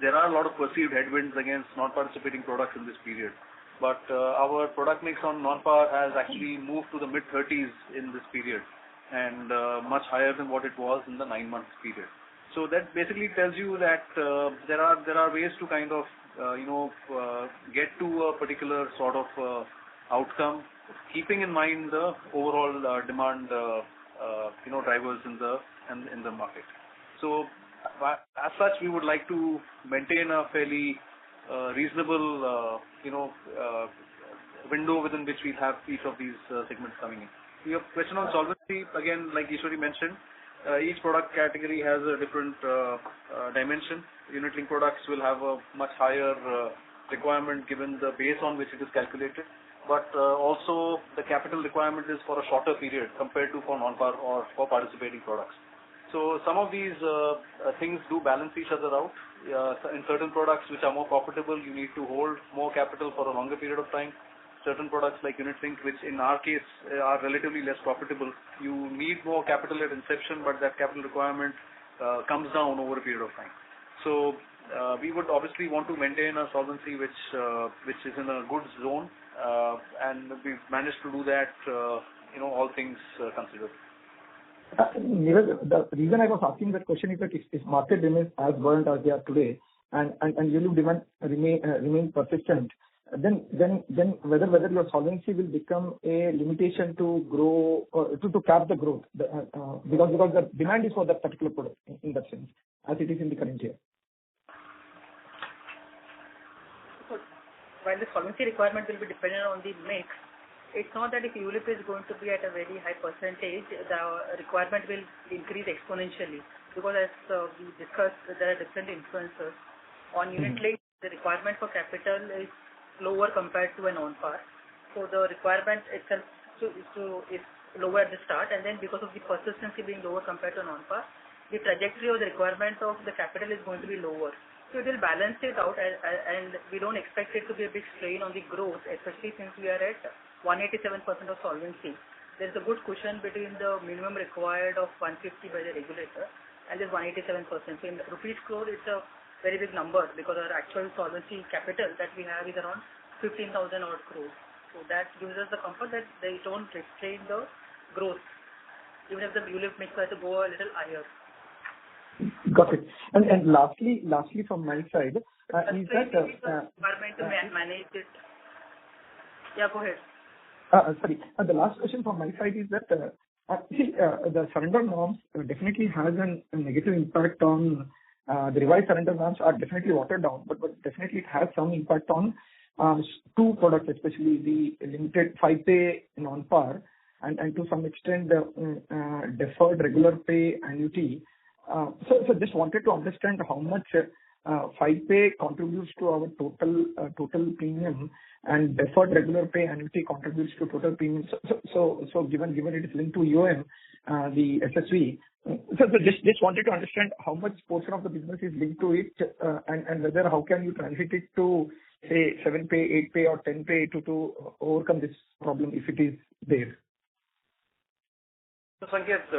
there are a lot of perceived headwinds against non-participating products in this period. But our product mix on non-par has actually moved to the mid-30s in this period, and much higher than what it was in the 9-month period. So that basically tells you that there are ways to kind of get to a particular sort of outcome, keeping in mind the overall demand drivers in the market. So as such, we would like to maintain a fairly reasonable window within which we have each of these segments coming in. Your question on solvency, again, like Ishwari mentioned, each product category has a different dimension. Unit-linked products will have a much higher requirement given the base on which it is calculated. But also the capital requirement is for a shorter period compared to for non-par or for participating products. So some of these things do balance each other out. In certain products which are more profitable, you need to hold more capital for a longer period of time. Certain products like unit-linked, which in our case are relatively less profitable, you need more capital at inception, but that capital requirement comes down over a period of time. So we would obviously want to maintain a solvency which is in a good zone, and we've managed to do that, all things considered. Neeraj, the reason I was asking that question is that if market remains as buoyant as they are today, and ULIP demand remain persistent, then whether your solvency will become a limitation to grow or to cap the growth, because the demand is for that particular product in that sense, as it is in the current year. So while the solvency requirement will be dependent on the mix, it's not that if ULIP is going to be at a very high percentage, the requirement will increase exponentially, because as we discussed, there are different influences. On unit link, the requirement for capital is lower compared to a non-par. So the requirement itself is lower at the start, and then because of the persistency being lower compared to non-par, the trajectory of the requirement of the capital is going to be lower. So it will balance it out, and we don't expect it to be a big strain on the growth, especially since we are at 187% of solvency. There is a good cushion between the minimum required of 150 by the regulator and this 187%. So in rupees crore, it's a very big number, because our actual solvency capital that we have is around 15,000 odd crores. So that gives us the comfort that they don't restrain the growth, even if the ULIP mix has to go a little higher. Got it. And lastly from my side, is that requirement to manage it. Yeah, go ahead. Sorry. The last question from my side is that the surrender norms definitely has a negative impact on the revised surrender norms are definitely watered down, but definitely it has some impact on two products, especially the limited 5-pay non-par and to some extent the deferred regular pay annuity. So just wanted to understand how much 5-pay contributes to our total premium, and deferred regular pay annuity contributes to total premium. So given it is linked to EOM, the SSV. So just wanted to understand how much portion of the business is linked to it, and whether how can you transit it to say 7-pay, 8-pay, or 10-pay to overcome this problem if it is there. So Sanket,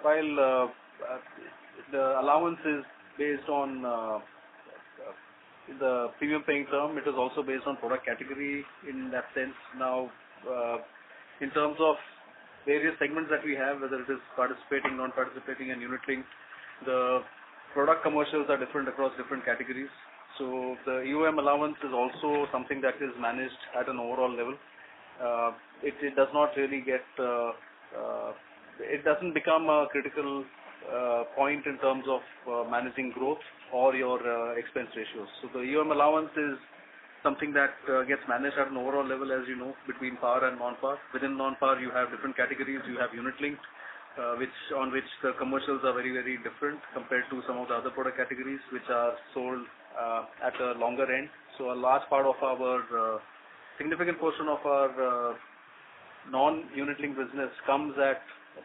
while the allowance is based on the premium paying term, it is also based on product category in that sense. Now, in terms of various segments that we have, whether it is participating, non-participating, and unit linked, the product commercials are different across different categories. So the EOM allowance is also something that is managed at an overall level. It does not really get, it doesn't become a critical point in terms of managing growth or your expense ratios. So the EOM allowance is something that gets managed at an overall level, as you know, between par and non-par. Within non-par, you have different categories. You have unit linked, on which the commercials are very, very different compared to some of the other product categories, which are sold at a longer end. So a large part of our, significant portion of our non-unit linked business comes at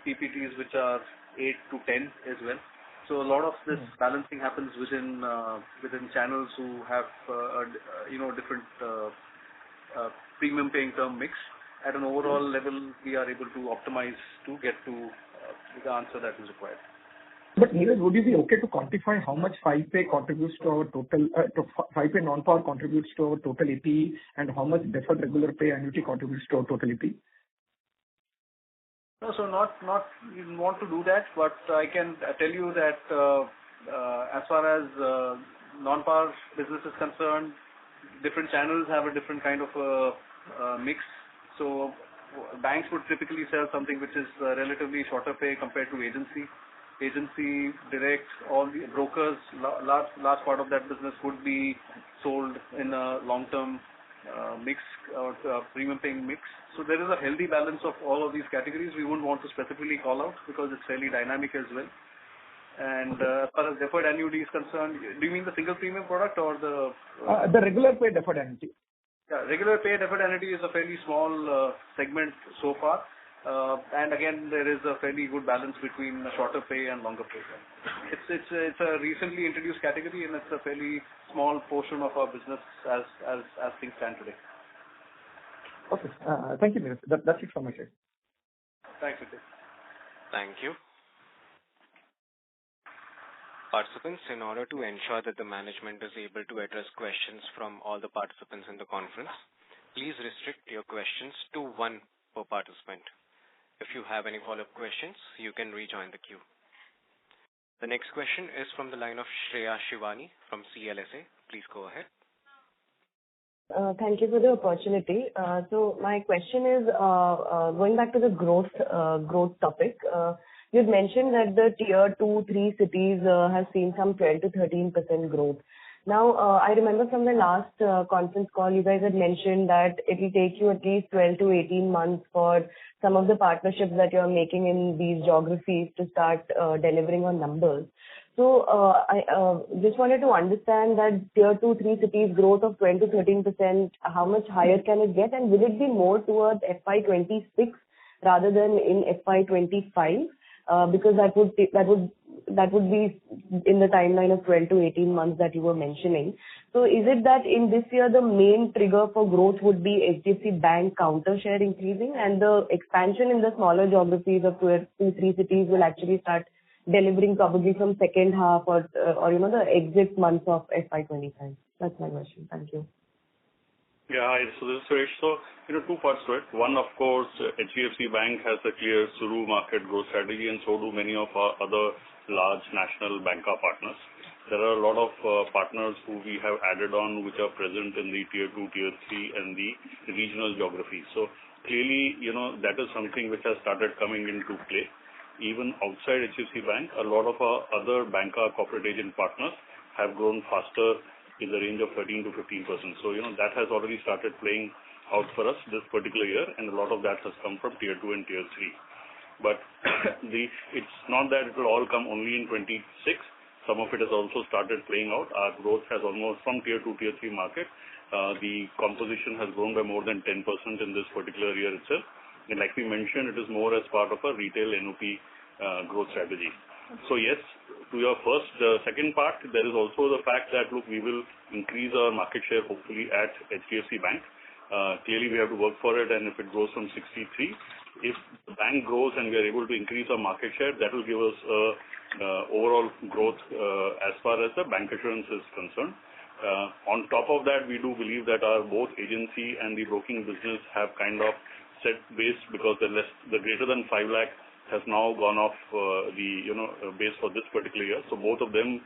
PPTs which are 8 to 10 as well. So a lot of this balancing happens within channels who have different premium paying term mix. At an overall level, we are able to optimize to get to the answer that is required. But Neeraj, would you be okay to quantify how much 5-pay contributes to our total, 5-pay non-par contributes to our total APE, and how much deferred regular pay annuity contributes to our total APE? No, so not want to do that, but I can tell you that as far as non-par business is concerned, different channels have a different kind of mix. So banks would typically sell something which is relatively shorter pay compared to agency. Agency, direct, all the brokers, large part of that business would be sold in a long-term mix or premium paying mix. So there is a healthy balance of all of these categories. We wouldn't want to specifically call out because it's fairly dynamic as well. And as far as deferred annuity is concerned, do you mean the single premium product or the regular pay deferred annuity? Yeah, regular pay deferred annuity is a fairly small segment so far. And again, there is a fairly good balance between shorter pay and longer pay. It's a recently introduced category, and it's a fairly small portion of our business as things stand today. Okay. Thank you, Neeraj. That's it from my side. Thanks, Vijay. Thank you. Participants, in order to ensure that the management is able to address questions from all the participants in the conference, please restrict your questions to one per participant. If you have any follow-up questions, you can rejoin the queue. The next question is from the line of Shreya Shivani from CLSA. Please go ahead. Thank you for the opportunity. So my question is going back to the growth topic. You had mentioned that the tier 2, 3 cities has seen some 12 to 13% growth. Now, I remember from the last conference call, you guys had mentioned that it will take you at least 12 to 18 months for some of the partnerships that you're making in these geographies to start delivering on numbers. So I just wanted to understand that tier 2, 3 cities growth of 12 to 13%, how much higher can it get? And will it be more towards FY26 rather than in FY25? Because that would be in the timeline of 12 to 18 months that you were mentioning. So is it that in this year the main trigger for growth would be HDFC Bank counter share increasing, and the expansion in the smaller geographies of 2, 3 cities will actually start delivering probably from second half or the exit months of FY25? That's my question. Thank you. Yeah, hi. So this is Suresh. So, two parts to it. One, of course, HDFC Bank has a clear through market growth strategy, and so do many of our other large national banker partners. There are a lot of partners who we have added on, which are present in the tier 2, tier 3, and the regional geographies. So clearly, that is something which has started coming into play. Even outside HDFC Bank, a lot of our other banker corporate agent partners have grown faster in the range of 13 to 15%. So, that has already started playing out for us this particular year, and a lot of that has come from tier 2 and tier 3. But it's not that it will all come only in 26. Some of it has also started playing out. Our growth has almost from tier 2, tier 3 market. The composition has grown by more than 10% in this particular year itself. And like we mentioned, it is more as part of a retail NOP growth strategy. So yes, to your second part, there is also the fact that, look, we will increase our market share hopefully at HDFC Bank. Clearly, we have to work for it, and if it goes from 63, if the bank grows and we are able to increase our market share, that will give us overall growth as far as the bank assurance is concerned. On top of that, we do believe that our both agency and the broking business have kind of set base because the greater than 5 lakh has now gone off base for this particular year. So both of them,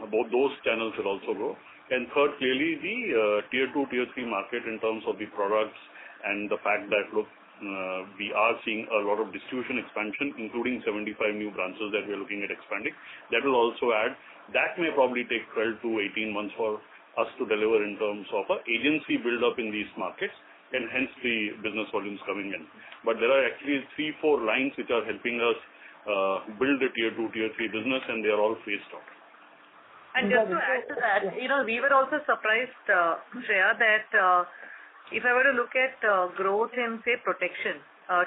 both those channels will also grow. And third, clearly the tier 2, tier 3 market in terms of the products and the fact that we are seeing a lot of distribution expansion, including 75 new branches that we are looking at expanding. That will also add. That may probably take 12 to 18 months for us to deliver in terms of a agency build up in these markets, and hence the business volumes coming in. But there are actually 3-4 lines which are helping us build a tier 2, tier 3 business, and they are all phased out. And just to add to that, we were also surprised, Shreya, that if I were to look at growth in, say, protection,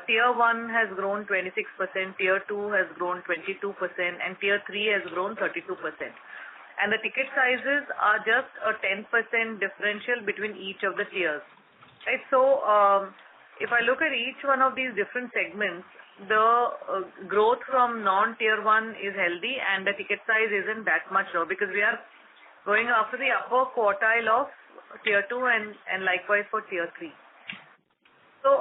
tier 1 has grown 26%, tier 2 has grown 22%, and tier 3 has grown 32%. And the ticket sizes are just a 10% differential between each of the tiers. Right? So, if I look at each one of these different segments, the growth from non-tier 1 is healthy and the ticket size isn't that much low because we are going after the upper quartile of tier 2 and likewise for tier 3. So,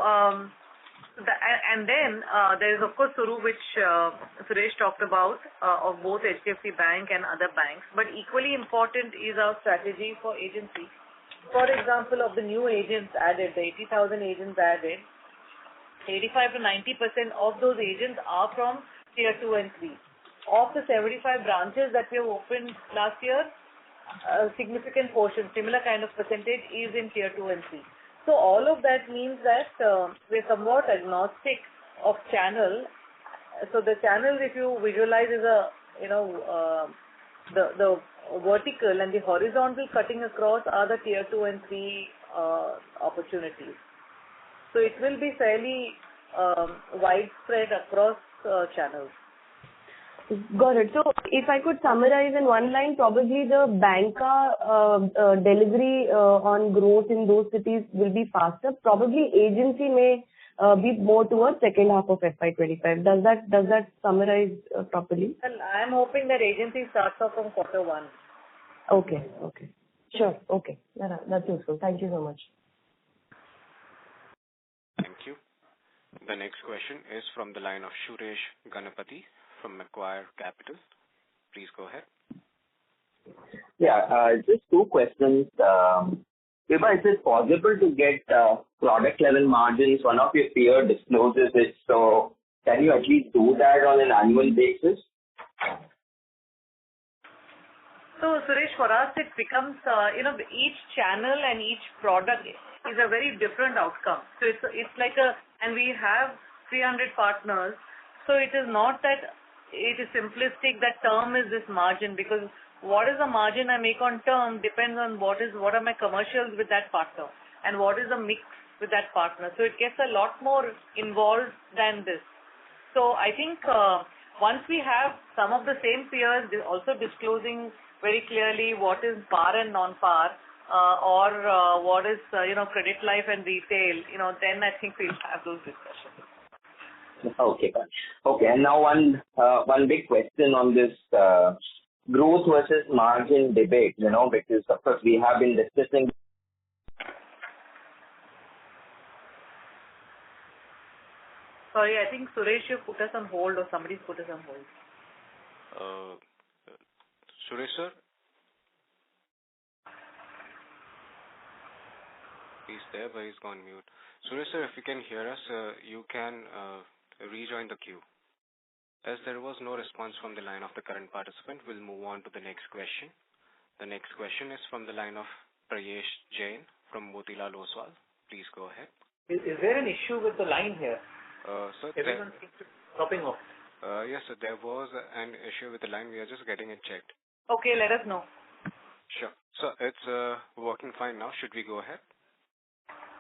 there is of course Suru, which Suresh talked about, of both HDFC Bank and other banks. But equally important is our strategy for agency. For example, of the new agents added, the 80,000 agents added, 85 to 90% of those agents are from tier 2 and 3. Of the 75 branches that we have opened last year, a significant portion, similar kind of percentage, is in tier 2 and 3. So all of that means that we're somewhat agnostic of channel. So the channel, if you visualize, is the vertical and the horizontal cutting across are the tier 2 and 3 opportunities. So it will be fairly widespread across channels. Got it. So if I could summarize in one line, probably the banca delivery on growth in those cities will be faster. Probably agency may be more towards second half of FY25. Does that summarize properly? Well, I am hoping that agency starts off from quarter 1. Okay. Sure. Okay. That's useful. Thank you so much. Thank you. The next question is from the line of Suresh Ganapathy from Macquarie Capital. Please go ahead. Yeah, just 2 questions. Vibha, is it possible to get product level margins? One of your peer discloses it, so can you at least do that on an annual basis? So, Suresh, for us, it becomes, each channel and each product is a very different outcome. So it's like and we have 300 partners. So it is not that it is simplistic that term is this margin, because what is the margin I make on term depends on what are my commercials with that partner and what is the mix with that partner. So it gets a lot more involved than this. So I think once we have some of the same peers also disclosing very clearly what is par and non-par, or what is credit life and retail, then I think we'll have those discussions. Okay, and now one big question on this growth versus margin debate, because of course we have been discussing. Sorry, I think Suresh, you put us on hold or somebody's put us on hold. Suresh sir? He's there but he's gone mute. Suresh sir, if you can hear us, you can rejoin the queue. As there was no response from the line of the current participant, we'll move on to the next question. The next question is from the line of Prayesh Jain from Motilal Oswal. Please go ahead. Is there an issue with the line here? Sir, everyone seems to be dropping off. Yes, sir, there was an issue with the line. We are just getting it checked. Okay, let us know. Sure. So it's working fine now. Should we go ahead?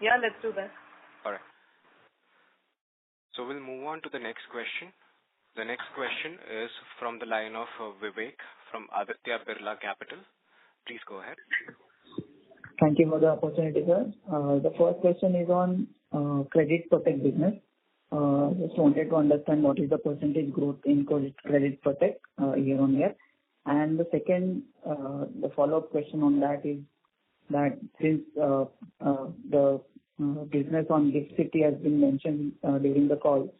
Yeah, let's do that. All right. So we'll move on to the next question. The next question is from the line of Vivek from Aditya Birla Capital. Please go ahead. Thank you for the opportunity, sir. The first question is on credit protect business. Just wanted to understand what is the percentage growth in credit protect year on year, And the second, the follow-up question on that is that since the business on GIFT City has been mentioned during the call,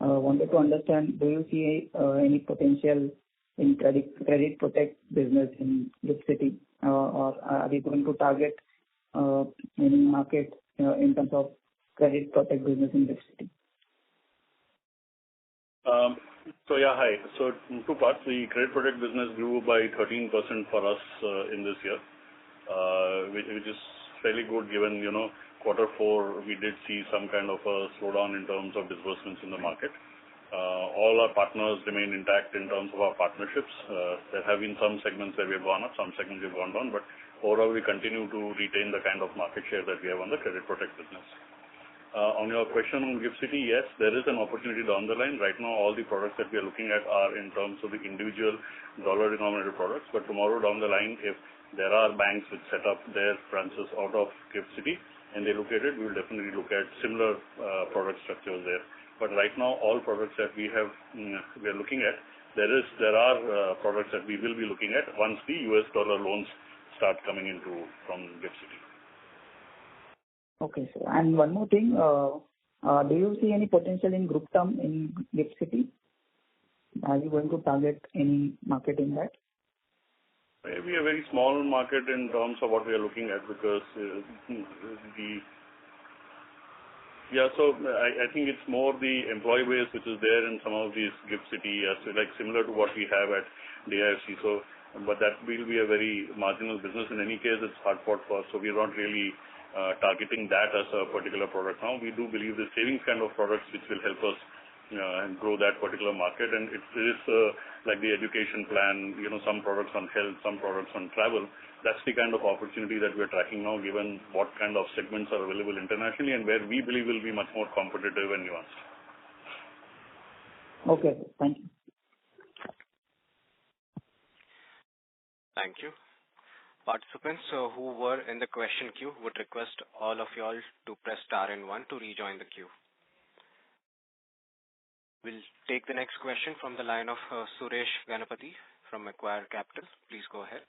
wanted to understand, do you see any potential in credit protect business in GIFT City, or are we going to target any market in terms of credit protect business in GIFT City? Hi. So two parts. The credit protect business grew by 13% for us in this year, which is fairly good given, quarter four, we did see some kind of a slowdown in terms of disbursements in the market. All our partners remain intact in terms of our partnerships. There have been some segments where we have gone up, some segments we have gone down, but overall we continue to retain the kind of market share that we have on the credit protect business. On your question on GIFT City, yes, there is an opportunity down the line. Right now, all the products that we are looking at are in terms of the individual dollar-denominated products. But tomorrow down the line, if there are banks which set up their branches out of GIFT City and they look at it, we will definitely look at similar product structures there. But right now, all products that we are looking at, there are products that we will be looking at once the US dollar loans start coming into from GIFT City. Okay, sir. And one more thing, do you see any potential in group term in GIFT City? Are you going to target any market in that? Maybe a very small market in terms of what we are looking at, because I think it's more the employee base which is there in some of these GIFT City, like similar to what we have at DIFC. But that will be a very marginal business. In any case, it's hard fought for, so we're not really targeting that as a particular product now. We do believe the savings kind of products which will help us and grow that particular market. And it is like the education plan, some products on health, some products on travel. That's the kind of opportunity that we're tracking now, given what kind of segments are available internationally and where we believe will be much more competitive and nuanced. Okay, thank you. Thank you. Participants who were in the question queue would request all of y'all to press star and 1 to rejoin the queue. We'll take the next question from the line of Suresh Ganapathy from Macquarie Capital. Please go ahead.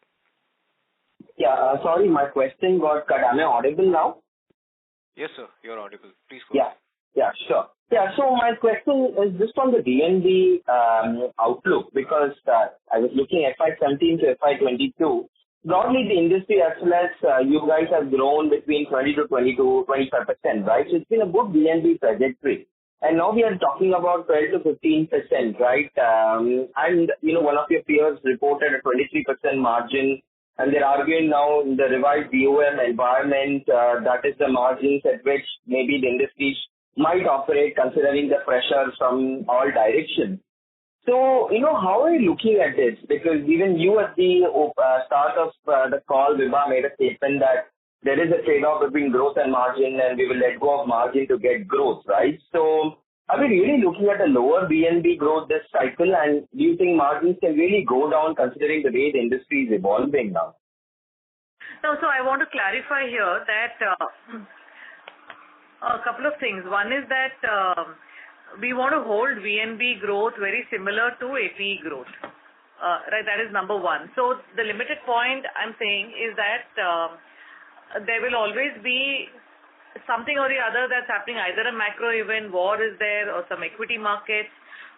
Yeah, sorry, my question got cut. Am I audible now? Yes, sir, you're audible. Please go ahead. Yeah, sure. Yeah, so my question is just on the DNB outlook, because I was looking at FY17 to FY22. Broadly, the industry as well as you guys have grown between 20 to 22, 25%, right? So it's been a good DNB trajectory. And now we are talking about 12 to 15%, right? And, one of your peers reported a 23% margin, and they're arguing now in the revised BOM environment, that is the margins at which maybe the industry might operate considering the pressures from all directions. So, how are you looking at this? Because even you at the start of the call, Vibha made a statement that there is a trade-off between growth and margin, and we will let go of margin to get growth, right? So, are we really looking at a lower BNB growth this cycle, and do you think margins can really go down considering the way the industry is evolving now? No, so I want to clarify here that a couple of things. One is that we want to hold VNB growth very similar to APE growth. Right, that is number one. So the limited point I'm saying is that there will always be something or the other that's happening, either a macro event, war is there, or some equity markets.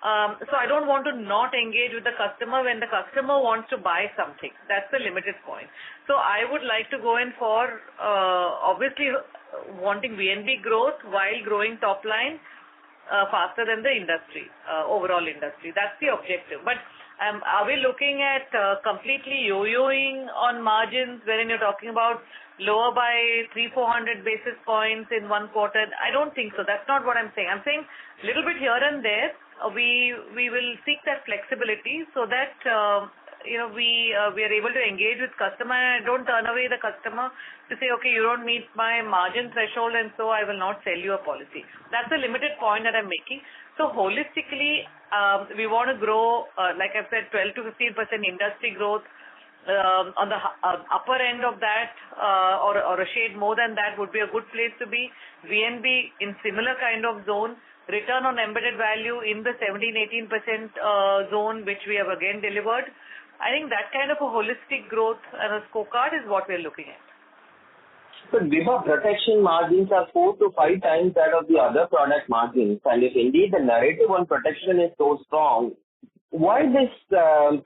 So I don't want to not engage with the customer when the customer wants to buy something. That's the limited point. So I would like to go in for obviously wanting VNB growth while growing top line faster than the industry, overall industry. That's the objective. But are we looking at completely yo-yoing on margins wherein you're talking about lower by 300-400 basis points in one quarter? I don't think so. That's not what I'm saying. I'm saying a little bit here and there. We will seek that flexibility so that we are able to engage with customer, and I don't turn away the customer to say, okay, you don't meet my margin threshold, and so I will not sell you a policy. That's the limited point that I'm making. So holistically, we want to grow, like I've said, 12 to 15% industry growth. On the upper end of that, or a shade more than that, would be a good place to be. VNB in similar kind of zone. Return on embedded value in the 17-18% zone, which we have again delivered. I think that kind of a holistic growth and a scorecard is what we're looking at. But Vibha, protection margins are 4 to 5 times that of the other product margins. And if indeed the narrative on protection is so strong, why this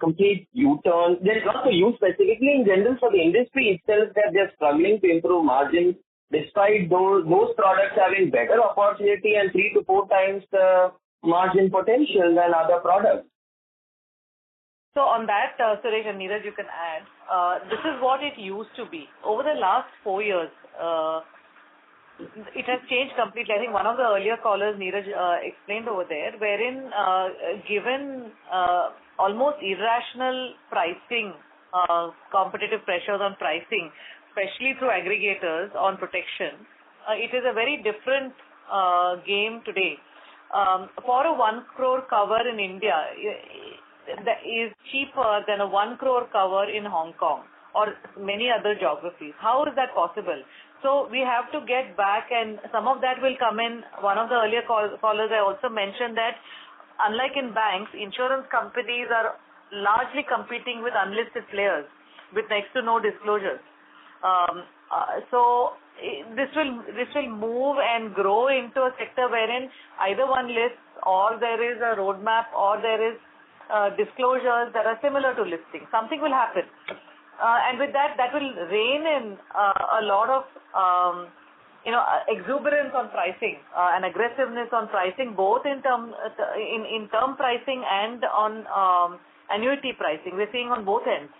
complete U-turn? Then not for you specifically, in general for the industry itself, that they're struggling to improve margins despite those products having better opportunity and 3 to 4 times the margin potential than other products. So on that, Suresh and Neeraj, you can add, this is what it used to be. Over the last 4 years, it has changed completely. I think one of the earlier callers, Neeraj, explained over there, wherein given almost irrational pricing, competitive pressures on pricing, especially through aggregators on protection, it is a very different game today. For a 1 crore cover in India, that is cheaper than a 1 crore cover in Hong Kong or many other geographies. How is that possible? So we have to get back, and some of that will come in. One of the earlier callers, I also mentioned that unlike in banks, insurance companies are largely competing with unlisted players with next to no disclosures. So this will move and grow into a sector wherein either one lists or there is a roadmap or there is disclosures that are similar to listing. Something will happen. And with that will rein in a lot of exuberance on pricing and aggressiveness on pricing, both in term pricing and on annuity pricing. We're seeing on both ends.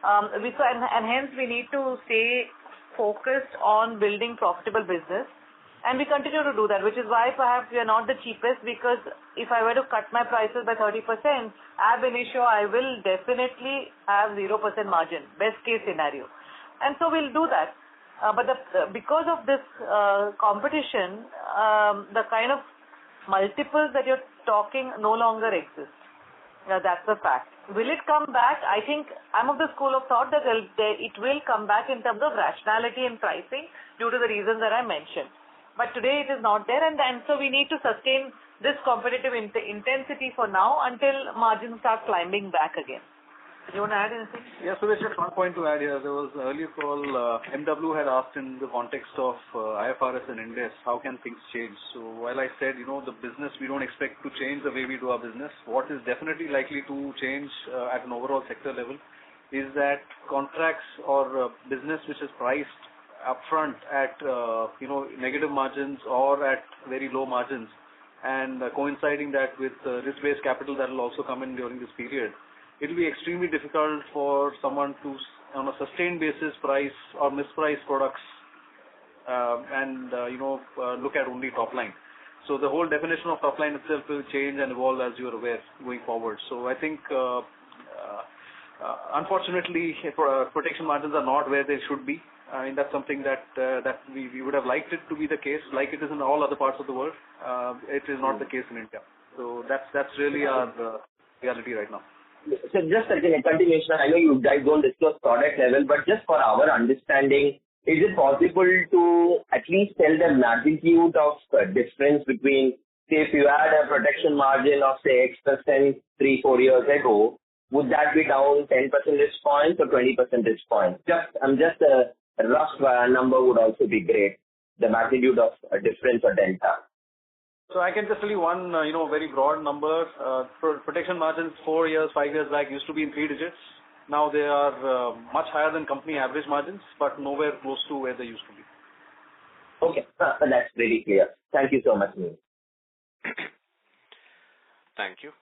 And hence we need to stay focused on building profitable business. And we continue to do that, which is why perhaps we are not the cheapest, because if I were to cut my prices by 30%, ab initio, I will definitely have 0% margin, best case scenario. And so we'll do that. But because of this competition, the kind of multiples that you're talking no longer exist. That's the fact. Will it come back? I think I'm of the school of thought that it will come back in terms of rationality in pricing due to the reasons that I mentioned. But today it is not there, and so we need to sustain this competitive intensity for now until margins start climbing back again. Do you want to add anything? Yeah, so there's just one point to add here. There was an earlier call, MW had asked in the context of IFRS and Ind AS, how can things change? So while I said, the business, we don't expect to change the way we do our business, what is definitely likely to change at an overall sector level is that contracts or business which is priced upfront at negative margins or at very low margins, and coinciding that with risk-based capital that will also come in during this period, it will be extremely difficult for someone to, on a sustained basis, price or misprice products and look at only top line. So the whole definition of top line itself will change and evolve, as you are aware, going forward. So I think unfortunately protection margins are not where they should be. I mean, that's something that we would have liked it to be the case, like it is in all other parts of the world. It is not the case in India. So that's really our reality right now. So just a continuation, I know you guys don't discuss product level, but just for our understanding, is it possible to at least tell the magnitude of difference between, say, if you had a protection margin of, say, X% 3-4 years ago, would that be down 10 percentage points or 20 percentage points? Just a rough number would also be great, the magnitude of a difference or delta. So I can just tell you one, very broad number. Protection margins 4 years, 5 years back used to be in 3 digits. Now they are much higher than company average margins, but nowhere close to where they used to be. Okay, that's very clear. Thank you so much, Neil. Thank you.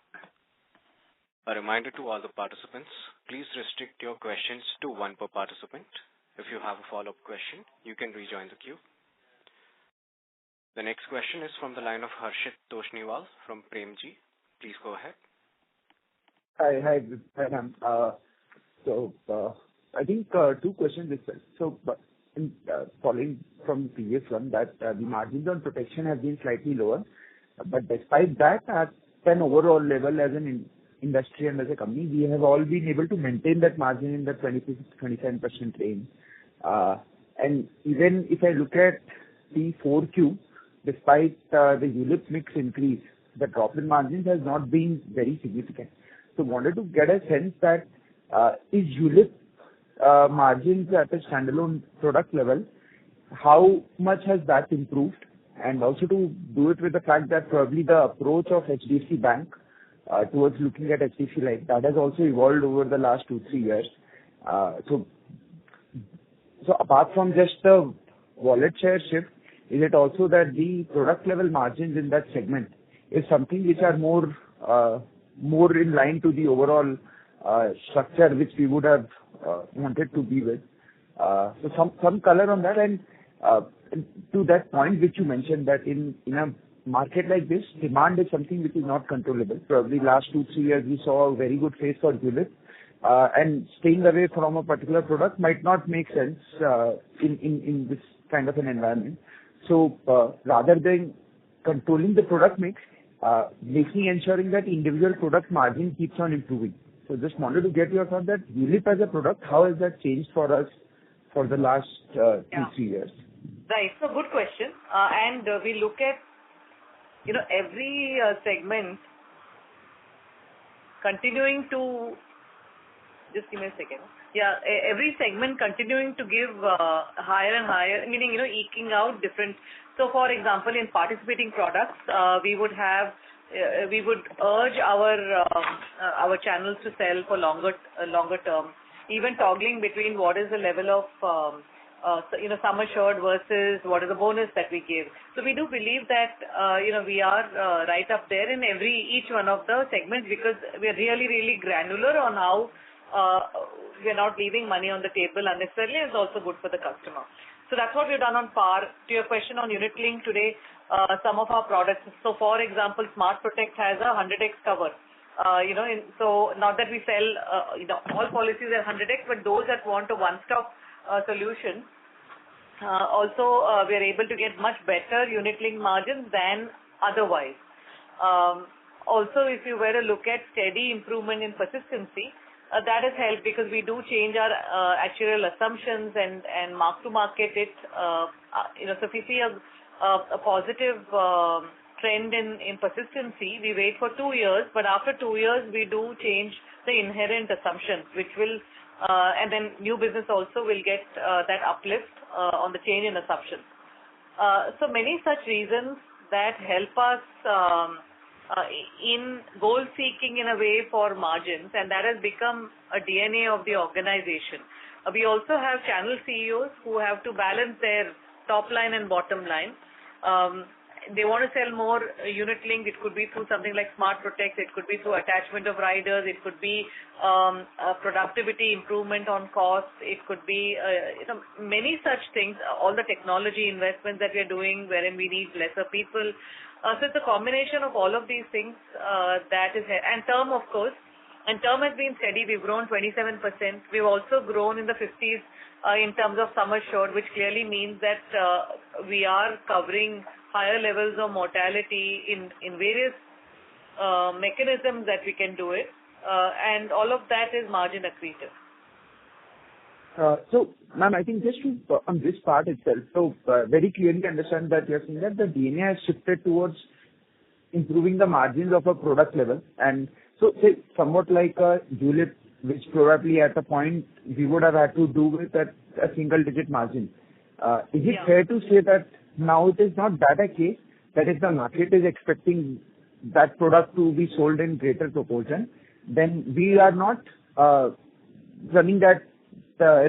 A reminder to all the participants, please restrict your questions to one per participant. If you have a follow-up question, you can rejoin the queue. The next question is from the line of Harshit Toshniwal from Premji. Please go ahead. Hi, ma'am. I think 2 questions itself. So, following from the previous one, that the margins on protection have been slightly lower, but despite that, at an overall level as an industry and as a company, we have all been able to maintain that margin in the 26-27% range. And even if I look at the 4Q, despite the ULIP mix increase, the drop in margins has not been very significant. So wanted to get a sense that is ULIP margins at a standalone product level, how much has that improved? And also to do it with the fact that probably the approach of HDFC Bank towards looking at HDFC Life, that has also evolved over the last 2-3 years. So apart from just the wallet share shift, is it also that the product level margins in that segment is something which are more in line to the overall structure which we would have wanted to be with? So some color on that. And to that point which you mentioned, that in a market like this, demand is something which is not controllable. Probably last 2-3 years we saw a very good phase for ULIP, and staying away from a particular product might not make sense in this kind of an environment. So rather than controlling the product mix, ensuring that individual product margin keeps on improving. So just wanted to get your thought that ULIP as a product, how has that changed for us for the last 2-3 years? Right. So good question. And we look at, every segment continuing to, just give me a second. Yeah, every segment continuing to give higher and higher, meaning, eking out different. So for example, in participating products, we would urge our channels to sell for longer term, even toggling between what is the level of sum assured versus what is the bonus that we give. So we do believe that we are right up there in each one of the segments, because we are really, really granular on how we are not leaving money on the table unnecessarily. It's also good for the customer. So that's what we've done on par. To your question on unit link today, some of our products. So for example, Smart Protect has a 100x cover. So not that we sell all policies at 100x, but those that want a one-stop solution, also we are able to get much better unit link margins than otherwise. Also, if you were to look at steady improvement in persistency, that has helped because we do change our actuarial assumptions and mark to market it. So if we see a positive trend in persistency, we wait for 2 years, but after 2 years we do change the inherent assumptions, which will and then new business also will get that uplift on the change in assumptions. So many such reasons that help us in goal seeking in a way for margins, and that has become a DNA of the organization. We also have channel CEOs who have to balance their top line and bottom line. They want to sell more unit link. It could be through something like Smart Protect. It could be through attachment of riders. It could be productivity improvement on cost. It could be many such things. All the technology investments that we are doing, wherein we need lesser people. So it's a combination of all of these things that is, and term, of course. And term has been steady. We've grown 27%. We've also grown in the 50s in terms of sum assured, which clearly means that we are covering higher levels of mortality in various mechanisms that we can do it. And all of that is margin accretive. So, ma'am, I think just on this part itself, so very clearly understand that you're saying that the DNA has shifted towards improving the margins of a product level. And so, say, somewhat like a ULIP, which probably at a point we would have had to do with a single-digit margin. Is it fair to say that now it is not that a case, that if the market is expecting that product to be sold in greater proportion, then we are not running that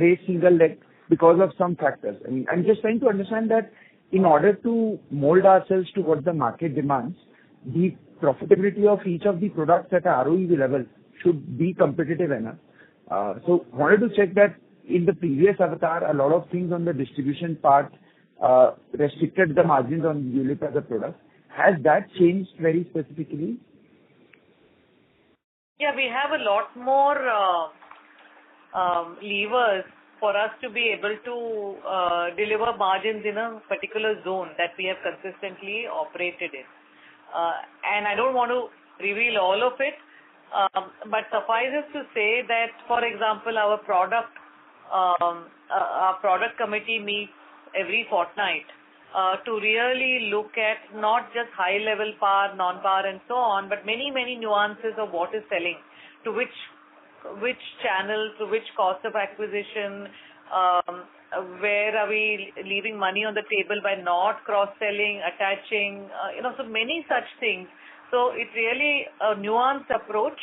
race single leg because of some factors? I mean, I'm just trying to understand that in order to mold ourselves to what the market demands, the profitability of each of the products at a ROE level should be competitive enough. So wanted to check that in the previous avatar, a lot of things on the distribution part restricted the margins on ULIP as a product. Has that changed very specifically? Yeah, we have a lot more levers for us to be able to deliver margins in a particular zone that we have consistently operated in. And I don't want to reveal all of it, but suffices to say that, for example, our product committee meets every fortnight to really look at not just high-level par, non-par, and so on, but many, many nuances of what is selling, to which which channels, which cost of acquisition, where are we leaving money on the table by not cross-selling, attaching, so many such things. So it's really a nuanced approach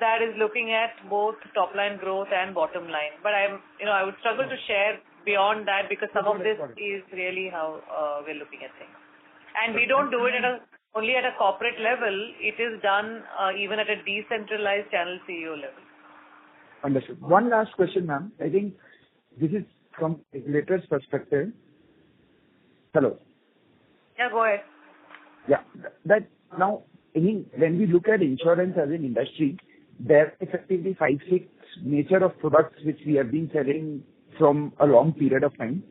that is looking at both top line growth and bottom line. But I would struggle to share beyond that because some of this is really how we're looking at things. And we don't do it only at a corporate level. It is done even at a decentralized channel CEO level. Understood. One last question, ma'am. I think this is from regulator's perspective. Hello. Yeah, go ahead. Yeah. That now, I mean, when we look at insurance as an industry, there are effectively 5-6 nature of products which we have been selling from a long period of time.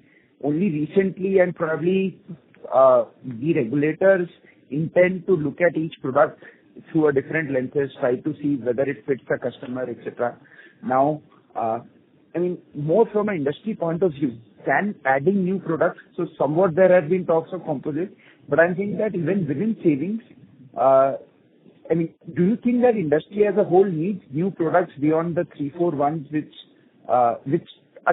Only recently and probably the regulators intend to look at each product through a different lenses, try to see whether it fits the customer, etc. Now, I mean, more from an industry point of view, can adding new products, so somewhat there have been talks of composite, but I'm saying that even within savings, I mean, do you think that industry as a whole needs new products beyond the 3-4 ones which are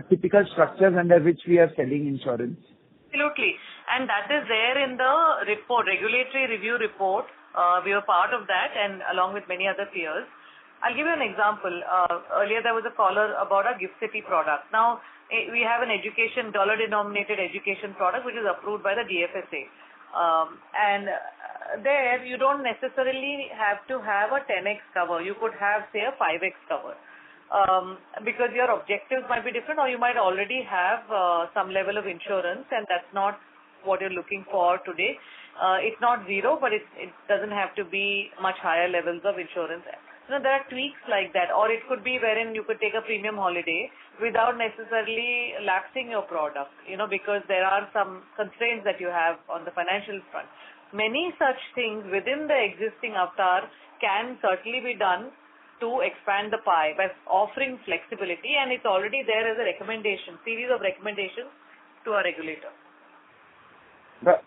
typical structures under which we are selling insurance? Absolutely. And that is there in the report, regulatory review report. We were part of that and along with many other peers. I'll give you an example. Earlier there was a caller about our GIFT City product. Now, we have an education, dollar-denominated education product which is approved by the DFSA. And there you don't necessarily have to have a 10x cover. You could have, say, a 5x cover. Because your objectives might be different or you might already have some level of insurance and that's not what you're looking for today. It's not zero, but it doesn't have to be much higher levels of insurance. There are tweaks like that, or it could be wherein you could take a premium holiday without necessarily lapsing your product, because there are some constraints that you have on the financial front. Many such things within the existing avatar can certainly be done to expand the pie by offering flexibility, and it's already there as a series of recommendations to our regulator. But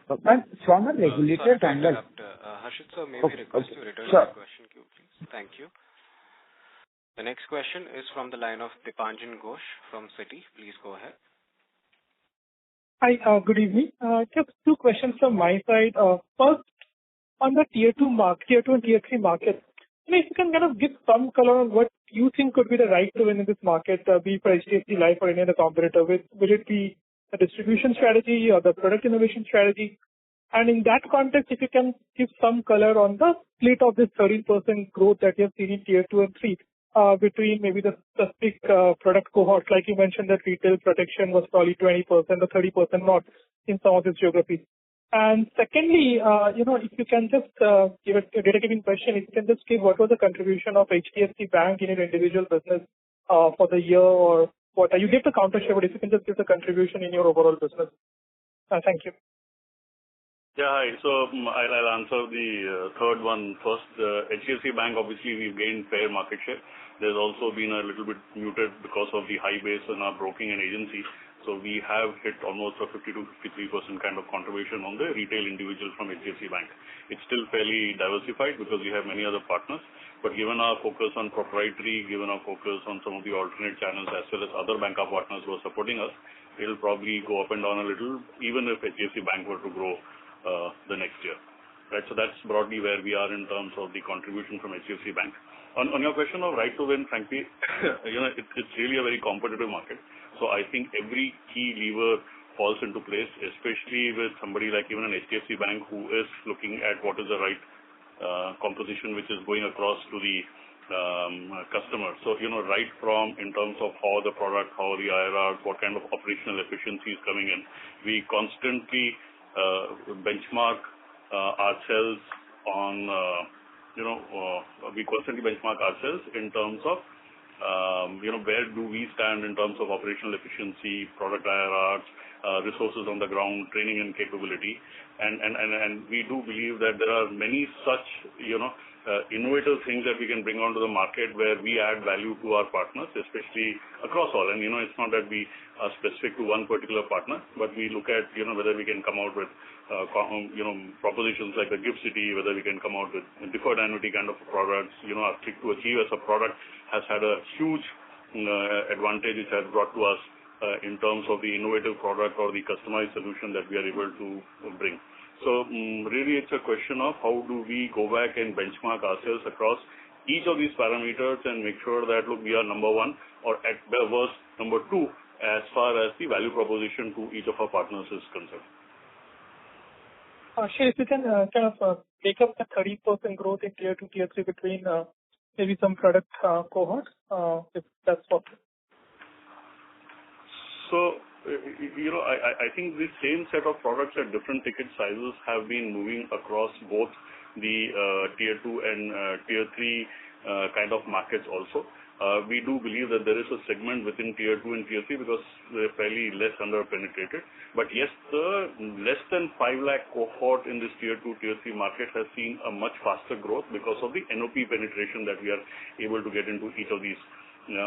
from a regulator angle... Harshit sir, may we request you return to the question queue, please? Thank you. The next question is from the line of Dipanjan Ghosh from Citi. Please go ahead. Hi, good evening. Just two questions from my side. First, on the tier 2 and tier 3 market, if you can kind of give some color on what you think could be the right to win in this market, be for HDFC Life or any other competitor. Will it be a distribution strategy or the product innovation strategy? And in that context, if you can give some color on the split of this 13% growth that you have seen in tier 2 and 3 between maybe the specific product cohorts, like you mentioned that retail protection was probably 20% or 30% not in some of these geographies. And secondly, if you can just give a data giving question, if you can just give what was the contribution of HDFC Bank in your individual business for the year or what? You gave the counter share, but if you can just give the contribution in your overall business. Thank you. Yeah, hi. So I'll answer the third one first. HDFC Bank, obviously, we've gained fair market share. There's also been a little bit muted because of the high base in our broking and agency. So we have hit almost a 50 to 53% kind of contribution on the retail individual from HDFC Bank. It's still fairly diversified because we have many other partners. But given our focus on proprietary, given our focus on some of the alternate channels as well as other banker partners who are supporting us, it'll probably go up and down a little, even if HDFC Bank were to grow the next year. Right, so that's broadly where we are in terms of the contribution from HDFC Bank. On your question of right to win, frankly, it's really a very competitive market. So I think every key lever falls into place, especially with somebody like even an HDFC Bank who is looking at what is the right composition which is going across to the customer. So, right from in terms of how the product, how the IRRs, what kind of operational efficiency is coming in, we constantly benchmark ourselves on, in terms of, where do we stand in terms of operational efficiency, product IRRs, resources on the ground, training and capability. And we do believe that there are many such, innovative things that we can bring onto the market where we add value to our partners, especially across all. And, it's not that we are specific to one particular partner, but we look at, whether we can come out with propositions like the GIFT City, whether we can come out with deferred annuity kind of products, our Click to Achieve as a product has had a huge advantage which has brought to us in terms of the innovative product or the customized solution that we are able to bring. So really it's a question of how do we go back and benchmark ourselves across each of these parameters and make sure that, look, we are number one or at worst number two as far as the value proposition to each of our partners is concerned. Sure, if you can kind of take up the 30% growth in tier 2, tier 3 between maybe some product cohorts, if that's possible. So, I think the same set of products at different ticket sizes have been moving across both the tier 2 and tier 3 kind of markets also. We do believe that there is a segment within tier 2 and tier 3 because they're fairly less under-penetrated. But yes, the less than 5 lakh cohort in this tier 2, tier 3 market has seen a much faster growth because of the NOP penetration that we are able to get into each of these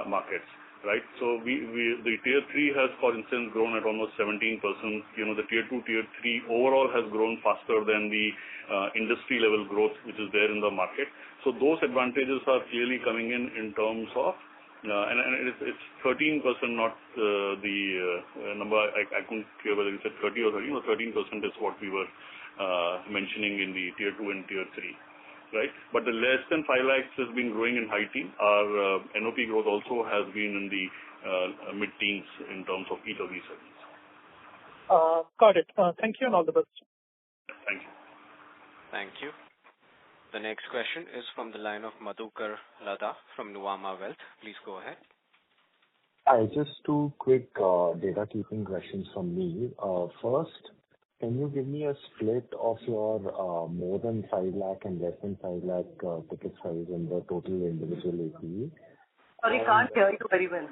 markets. Right, so the tier 3 has, for instance, grown at almost 17%. The tier 2, tier 3 overall has grown faster than the industry level growth which is there in the market. So those advantages are clearly coming in terms of, and it's 13%, not the number. I couldn't hear whether you said 30 or 13. 13% is what we were mentioning in the tier 2 and tier 3. Right, but the less than 5 lakhs has been growing in high teens. Our NOP growth also has been in the mid-teens in terms of each of these segments. Got it. Thank you and all the best. Thank you. Thank you. The next question is from the line of Madhukar Ladha from Nuvama Wealth. Please go ahead. Hi, just two quick data keeping questions from me. First, can you give me a split of your more than 5 lakh and less than 5 lakh ticket size and the total individual APE? Sorry, can't hear you very well.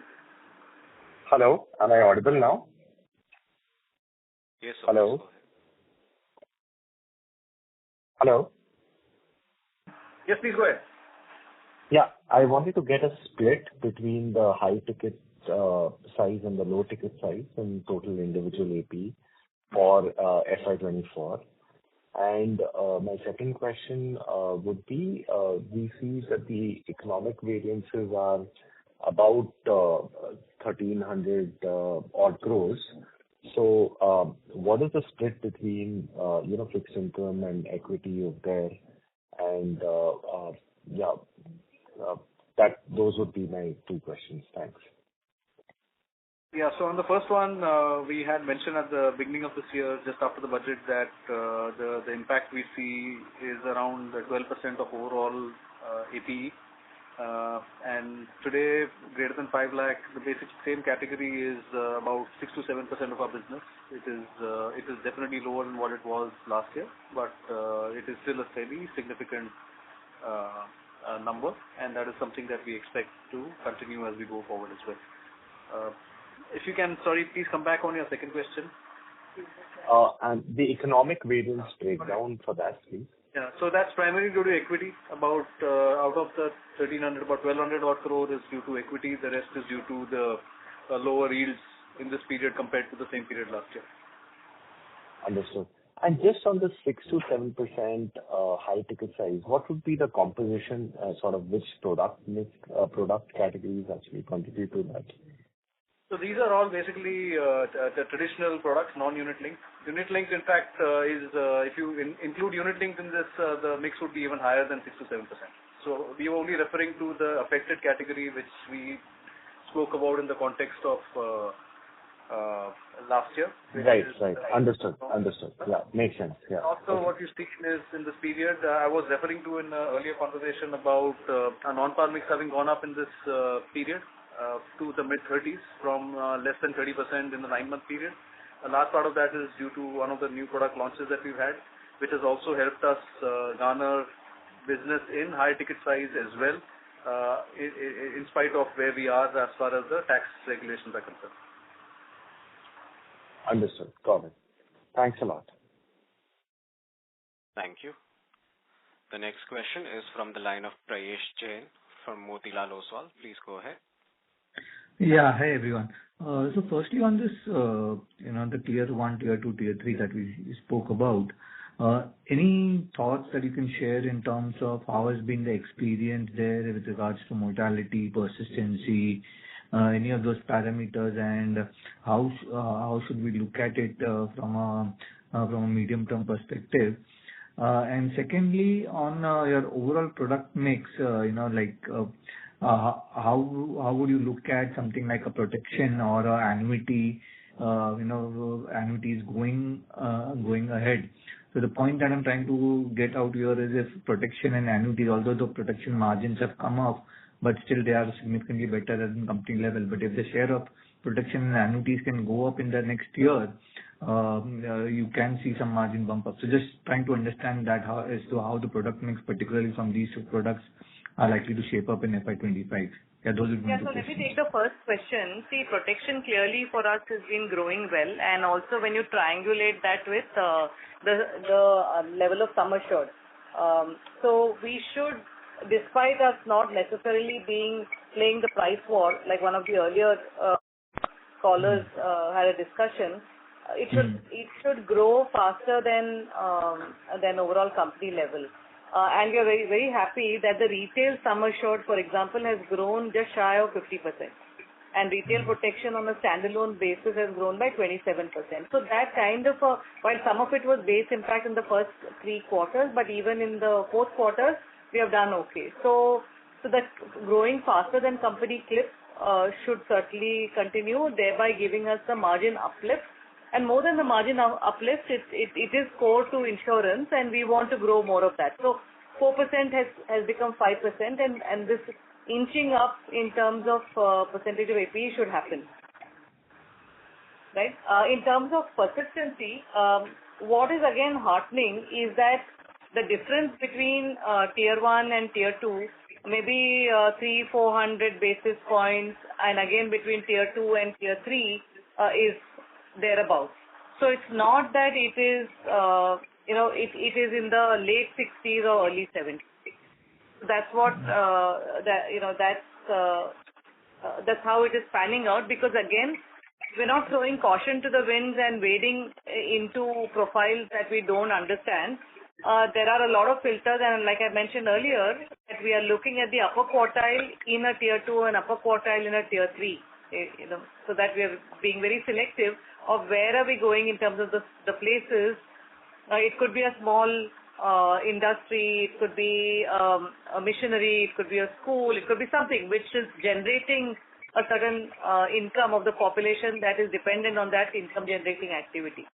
Hello, am I audible now? Yes, sir. Hello? Hello? Yes, please go ahead. Yeah, I wanted to get a split between the high ticket size and the low ticket size and total individual APE for FY24. And my second question would be, we see that the economic variances are about 1,300 odd crores. So what is the split between fixed income and equity over there? And those would be my two questions. Thanks. Yeah, so on the first one, we had mentioned at the beginning of this year, just after the budget, that the impact we see is around 12% of overall APE. And today, greater than 5 lakh, the basic same category is about 6 to 7% of our business. It is definitely lower than what it was last year, but it is still a fairly significant number, and that is something that we expect to continue as we go forward as well. If you can, sorry, please come back on your second question. And the economic variance breakdown for that, please. Yeah, so that's primarily due to equity. About out of the 1,300, about 1,200 odd crore is due to equity. The rest is due to the lower yields in this period compared to the same period last year. Understood. And just on the 6 to 7% high ticket size, what would be the composition, sort of which product categories actually contribute to that? So these are all basically the traditional products, non-unit linked. Unit linked, in fact, is if you include unit linked in this, the mix would be even higher than 6 to 7%. So we were only referring to the affected category, which we spoke about in the context of last year. Right. Understood. Yeah, makes sense. Yeah. Also, what you've seen is in this period, I was referring to in an earlier conversation about a non-par mix having gone up in this period. To the mid-30s from less than 30% in the 9-month period. A large part of that is due to one of the new product launches that we've had, which has also helped us garner business in high ticket size as well, in spite of where we are as far as the tax regulations are concerned. Understood. Got it. Thanks a lot. Thank you. The next question is from the line of Prayesh Jain from Motilal Oswal. Please go ahead. Yeah. Hi, everyone. So firstly, on this, the tier 1, tier 2, tier 3 that we spoke about, any thoughts that you can share in terms of how has been the experience there with regards to mortality, persistency, any of those parameters, and how should we look at it from a medium-term perspective? And secondly, on your overall product mix, how would you look at something like a protection or a annuity, annuities going ahead? So the point that I'm trying to get out here is if protection and annuities, although the protection margins have come up, but still they are significantly better than company level. But if the share of protection and annuities can go up in the next year, you can see some margin bump up. So just trying to understand that as to how the product mix, particularly from these two products, are likely to shape up in FY25. Yeah, those would be Yeah, the so let me questions. take the first question. See, protection clearly for us has been growing well, and also when you triangulate that with the level of sum assured. So we should, despite us not necessarily playing the price war, like one of the earlier callers had a discussion, it should grow faster than overall company level. And we are very, very happy that the retail sum assured, for example, has grown just shy of 50%. And retail protection on a standalone basis has grown by 27%. So that kind of, while some of it was base impact in the first 3 quarters, but even in the fourth quarter, we have done okay. So that growing faster than company clip should certainly continue, thereby giving us the margin uplift. And more than the margin uplift, it is core to insurance, and we want to grow more of that. So 4% has become 5%, and this inching up in terms of percentage of APE should happen. Right? In terms of persistency, what is again heartening is that the difference between tier 1 and tier 2, maybe 300-400 basis points, and again between tier 2 and tier 3 is thereabouts. So it's not that it is, it is in the late 60s or early 70s. That's what, that's how it is panning out, because again, we're not throwing caution to the winds and wading into profiles that we don't understand. There are a lot of filters, and like I mentioned earlier, that we are looking at the upper quartile in a tier 2 and upper quartile in a tier 3, so that we are being very selective of where are we going in terms of the places. It could be a small industry, it could be a missionary, it could be a school, it could be something which is generating a certain income of the population that is dependent on that income generating activity.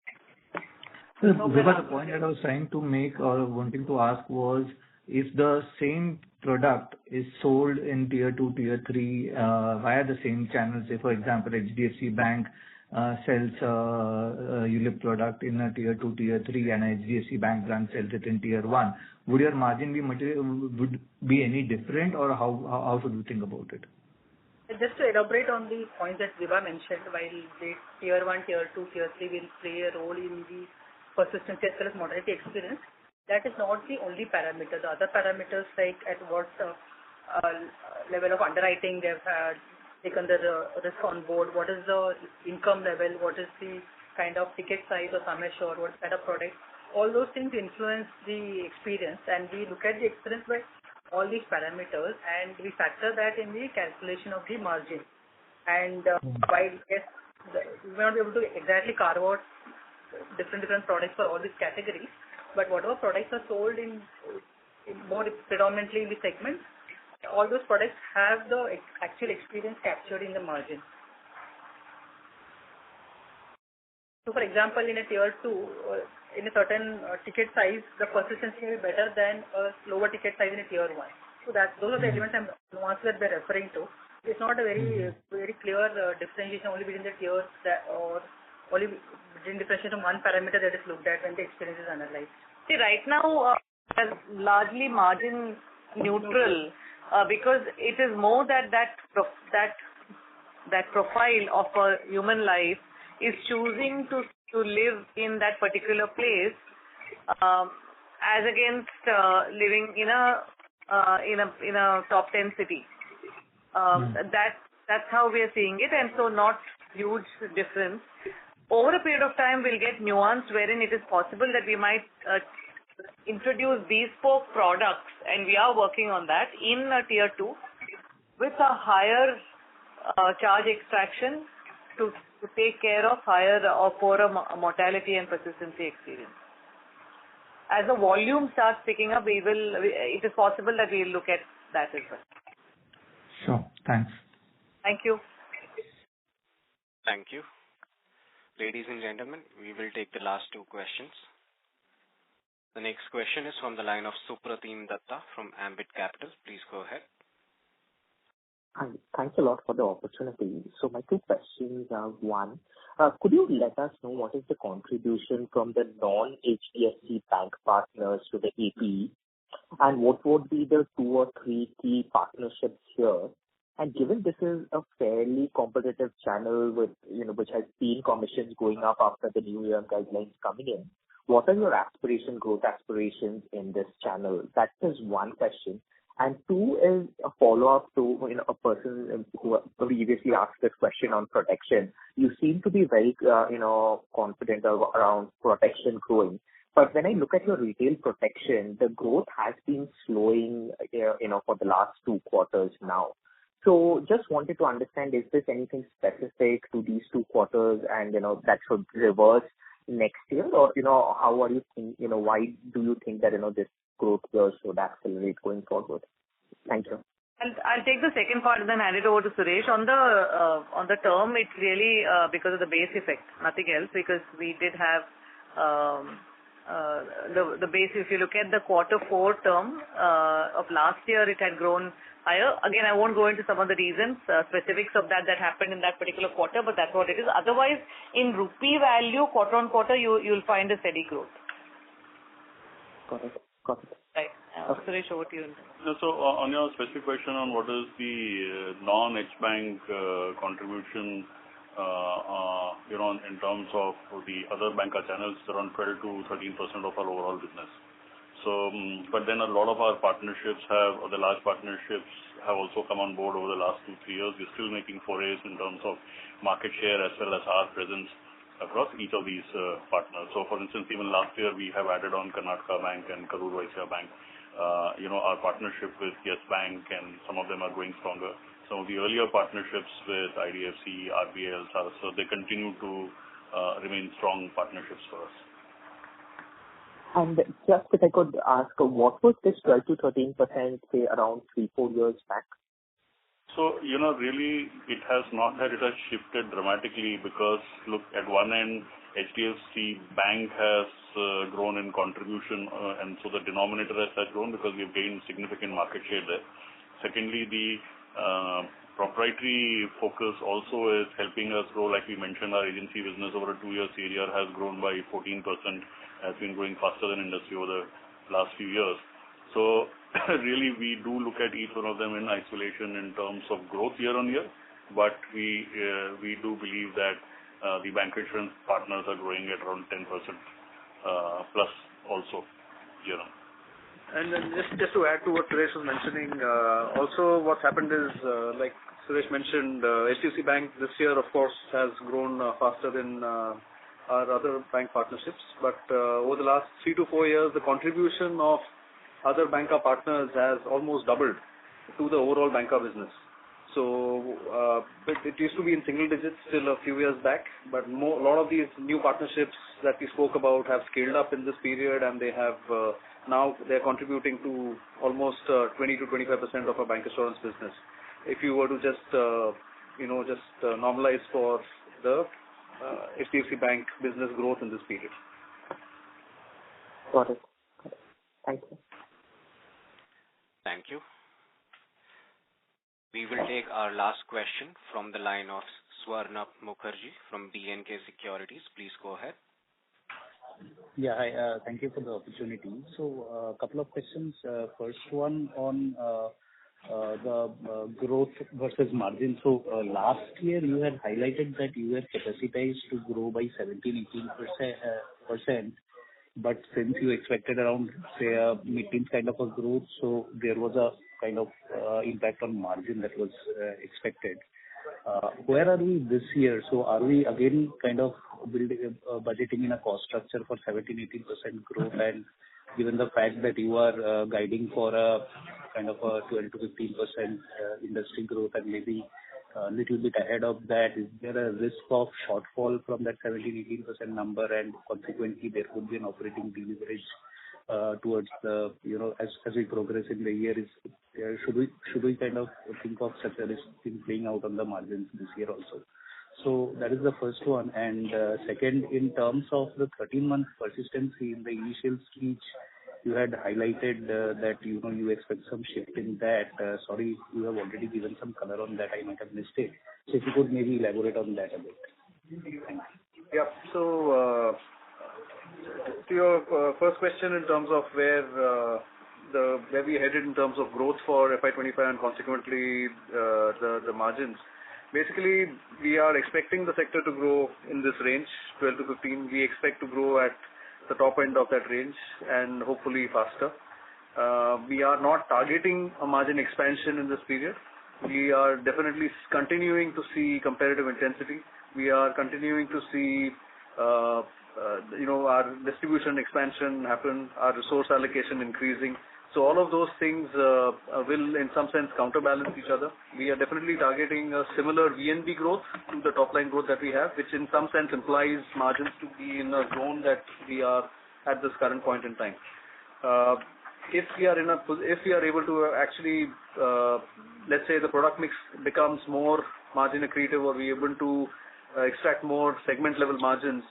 Vibha, the point that I was trying to make or wanting to ask was, if the same product is sold in tier 2, tier 3 via the same channels, say for example HDFC Bank sells a ULIP product in a tier 2, tier 3, and HDFC Bank branch sells it in tier 1, would your margin would be any different, or how should we think about it? Just to elaborate on the point that Vibha mentioned, while the tier 1, tier 2, tier 3 will play a role in the persistency as well as mortality experience, that is not the only parameter. The other parameters, like at what level of underwriting they've had, taken the risk on board, what is the income level, what is the kind of ticket size or sum assured, what kind of product, all those things influence the experience, and we look at the experience by all these parameters, and we factor that in the calculation of the margin. And while yes, we may not be able to exactly carve out different products for all these categories, but whatever products are sold in more predominantly in the segment, all those products have the actual experience captured in the margin. So for example, in a tier 2, in a certain ticket size, the persistency will be better than a lower ticket size in a tier 1. So those are the elements and nuances that we're referring to. It's not a very clear differentiation only between the tiers or only between differentiation of one parameter that is looked at when the experience is analyzed. See, right now, largely margin neutral, because it is more that profile of a human life is choosing to live in that particular place, as against living in a top 10 city. That That's how we are seeing it, and so not huge difference. Over a period of time, we'll get nuanced wherein it is possible that we might introduce bespoke products, and we are working on that in a tier 2 with a higher charge extraction to take care of higher or poorer mortality and persistency experience. As the volume starts picking up, it is possible that we'll look at that as well. Sure. Thanks. Thank you. Thank you. Ladies and gentlemen, we will take the last 2 questions. The next question is from the line of Supratim Datta from Ambit Capital. Please go ahead. Hi. Thanks a lot for the opportunity. So my 2 questions are, one, could you let us know what is the contribution from the non-HDFC bank partners to the APE, and what would be the 2 or 3 key partnerships here? And given this is a fairly competitive channel with, which has seen commissions going up after the new year guidelines coming in, what are your growth aspirations in this channel? That is one question. And 2 is a follow-up to a person who previously asked this question on protection. You seem to be very confident around protection growing. But when I look at your retail protection, the growth has been slowing for the last 2 quarters now. So just wanted to understand, is this anything specific to these 2 quarters and that should reverse next year, or how are you why do you think that this growth here should accelerate going forward? Thank you. I'll take the second part and then hand it over to Suresh. On the term, it's really because of the base effect, nothing else, because we did have the base. If you look at the Q4 term of last year, it had grown higher. Again, I won't go into some of the reasons, specifics of that happened in that particular quarter, but that's what it is. Otherwise, in rupee value, quarter on quarter, you'll find a steady growth. Got it. Right. Suresh, over to you. So on your specific question on what is the non-H bank contribution, in terms of the other banker channels, around 12 to 13% of our overall business. So, but then a lot of our partnerships the large partnerships have also come on board over the last 2-3 years. We're still making forays in terms of market share as well as our presence across each of these partners. So, for instance, even last year we have added on Karnataka Bank and Karur Vysya Bank. Our partnership with Yes Bank, and some of them are going stronger. Some of the earlier partnerships with IDFC, RBL, so they continue to remain strong partnerships for us. And just if I could ask, what was this 12 to 13%, say, around 3-4 years back? So, really, it has shifted dramatically because, look, at one end, HDFC Bank has grown in contribution, and so the denominator has grown because we've gained significant market share there. Secondly, the proprietary focus also is helping us grow. Like we mentioned, our agency business over a 2-year CAGR has grown by 14%, has been growing faster than industry over the last few years. So really, we do look at each one of them in isolation in terms of growth year on year, but we do believe that the bank insurance partners are growing at around 10% plus also year on. And then just to add to what Suresh was mentioning, also what's happened is, like Suresh mentioned, HDFC Bank this year, of course, has grown faster than our other bank partnerships. But over the last 3 to 4 years, the contribution of other banker partners has almost doubled to the overall banker business. So it used to be in single digits till a few years back, but a lot of these new partnerships that we spoke about have scaled up in this period, and they have now they're contributing to almost 20 to 25% of our bank insurance business. If you were to just normalize for the HDFC Bank business growth in this period. Got it. Thank you. Thank you. We will take our last question from the line of Swarnabh Mukherjee from B&K Securities. Please go ahead. Yeah, hi. Thank you for the opportunity. So, a couple of questions. First one on the growth versus margin. So, last year you had highlighted that you were capacitized to grow by 17-18%, but since you expected around, say, a mid-teens kind of a growth, so there was a kind of impact on margin that was expected. Where are we this year? So are we again kind of building, budgeting in a cost structure for 17%-18% growth? And given the fact that you are guiding for a kind of a 12%-15% industry growth and maybe a little bit ahead of that, is there a risk of shortfall from that 17%-18% number, and consequently there could be an operating deleverage towards the, as we progress in the year? Should we kind of think of such a risk in playing out on the margins this year also? So that is the first one. And second, in terms of the 13-month persistency, in the initial speech, you had highlighted that you expect some shift in that. Sorry, you have already given some color on that. I might have missed it. So if you could maybe elaborate on that a bit. Thanks. Yeah. So to your first question in terms of where we headed in terms of growth for FY25 and consequently the margins. Basically, we are expecting the sector to grow in this range, 12 to 15. We expect to grow at the top end of that range and hopefully faster. We are not targeting a margin expansion in this period. We are definitely continuing to see competitive intensity. We are continuing to see our distribution expansion happen, our resource allocation increasing. So all of those things will, in some sense, counterbalance each other. We are definitely targeting a similar VNB growth to the top line growth that we have, which in some sense implies margins to be in a zone that we are at this current point in time. If we are able to actually, let's say the product mix becomes more margin accretive, or we're able to extract more segment level margins,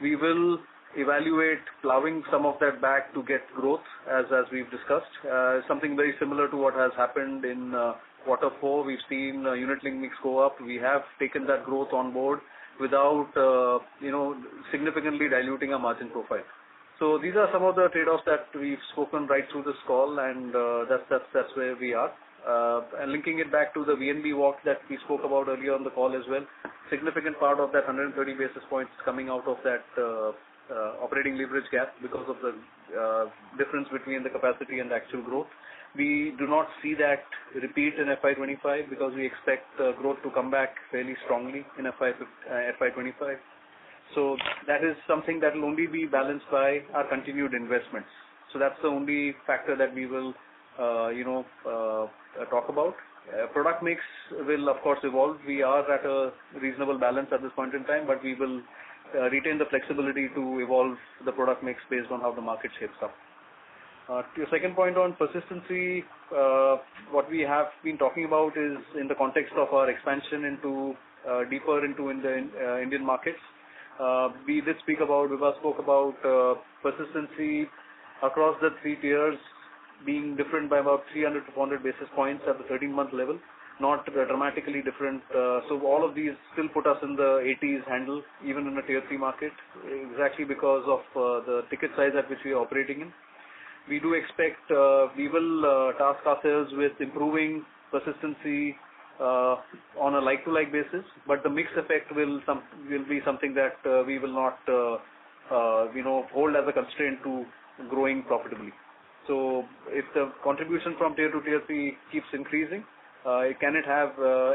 we will evaluate plowing some of that back to get growth, as we've discussed. Something very similar to what has happened in quarter 4. We've seen unit link mix go up. We have taken that growth on board without significantly diluting our margin profile. So these are some of the trade-offs that we've spoken right through this call, and that's where we are. And linking it back to the VNB walk that we spoke about earlier on the call as well, significant part of that 130 basis points coming out of that operating leverage gap because of the difference between the capacity and the actual growth. We do not see that repeat in FY25 because we expect growth to come back fairly strongly in FY25. So that is something that will only be balanced by our continued investments. So that's the only factor that we will talk about. Product mix will of course evolve. We are at a reasonable balance at this point in time, but we will retain the flexibility to evolve the product mix based on how the market shapes up. To your second point on persistency, what we have been talking about is in the context of our expansion into deeper into in the Indian markets. We did speak about, Vibha spoke about persistency across the 3 tiers being different by about 300 to 400 basis points at the 13-month level, not dramatically different. So all of these still put us in the 80s handle, even in a tier 3 market, exactly because of the ticket size at which we are operating in. We do expect we will task ourselves with improving persistency on a like-to-like basis, but the mix effect will be something that we will not hold as a constraint to growing profitably. So if the contribution from tier 2 tier 3 keeps increasing, can it have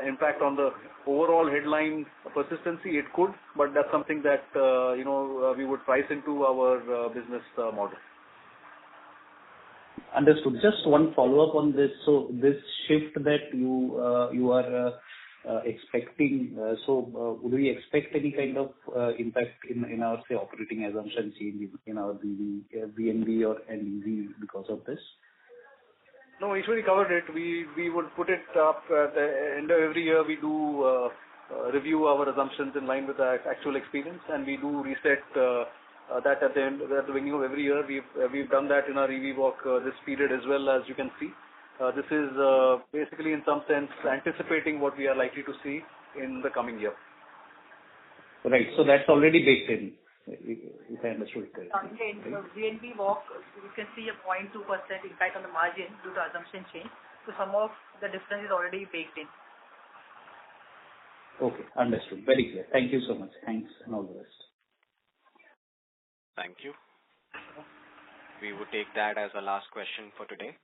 impact on the overall headline persistency? It could, but that's something that we would price into our business model. Understood. Just one follow-up on this. So this shift that you are expecting, would we expect any kind of impact in our, say, operating assumption change in our VNB or NEV because of this? No, Ishwari covered it. We would put it up at the end of every year. We do review our assumptions in line with the actual experience, and we do reset that at the beginning of every year. We've done that in our EV walk this period as well, as you can see. This is basically in some sense anticipating what we are likely to see in the coming year. Right. So that's already baked in, if I understood correctly. In the VNB walk, you can see a 0.2% impact on the margin due to assumption change. So some of the difference is already baked in. Okay, understood. Very clear. Thank you so much. Thanks and all the best. Thank you. We would take that as the last question for today.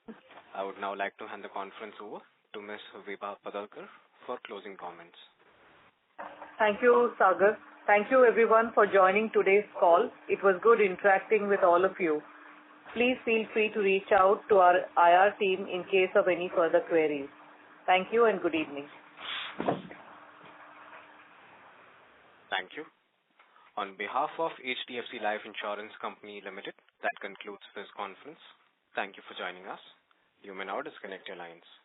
I would now like to hand the conference over to Ms. Vibha Padalkar for closing comments. Thank you, Sagar. Thank you everyone for joining today's call. It was good interacting with all of you. Please feel free to reach out to our IR team in case of any further queries. Thank you and good evening. Thank you. On behalf of HDFC Life Insurance Company Limited, that concludes this conference. Thank you for joining us. You may now disconnect your lines.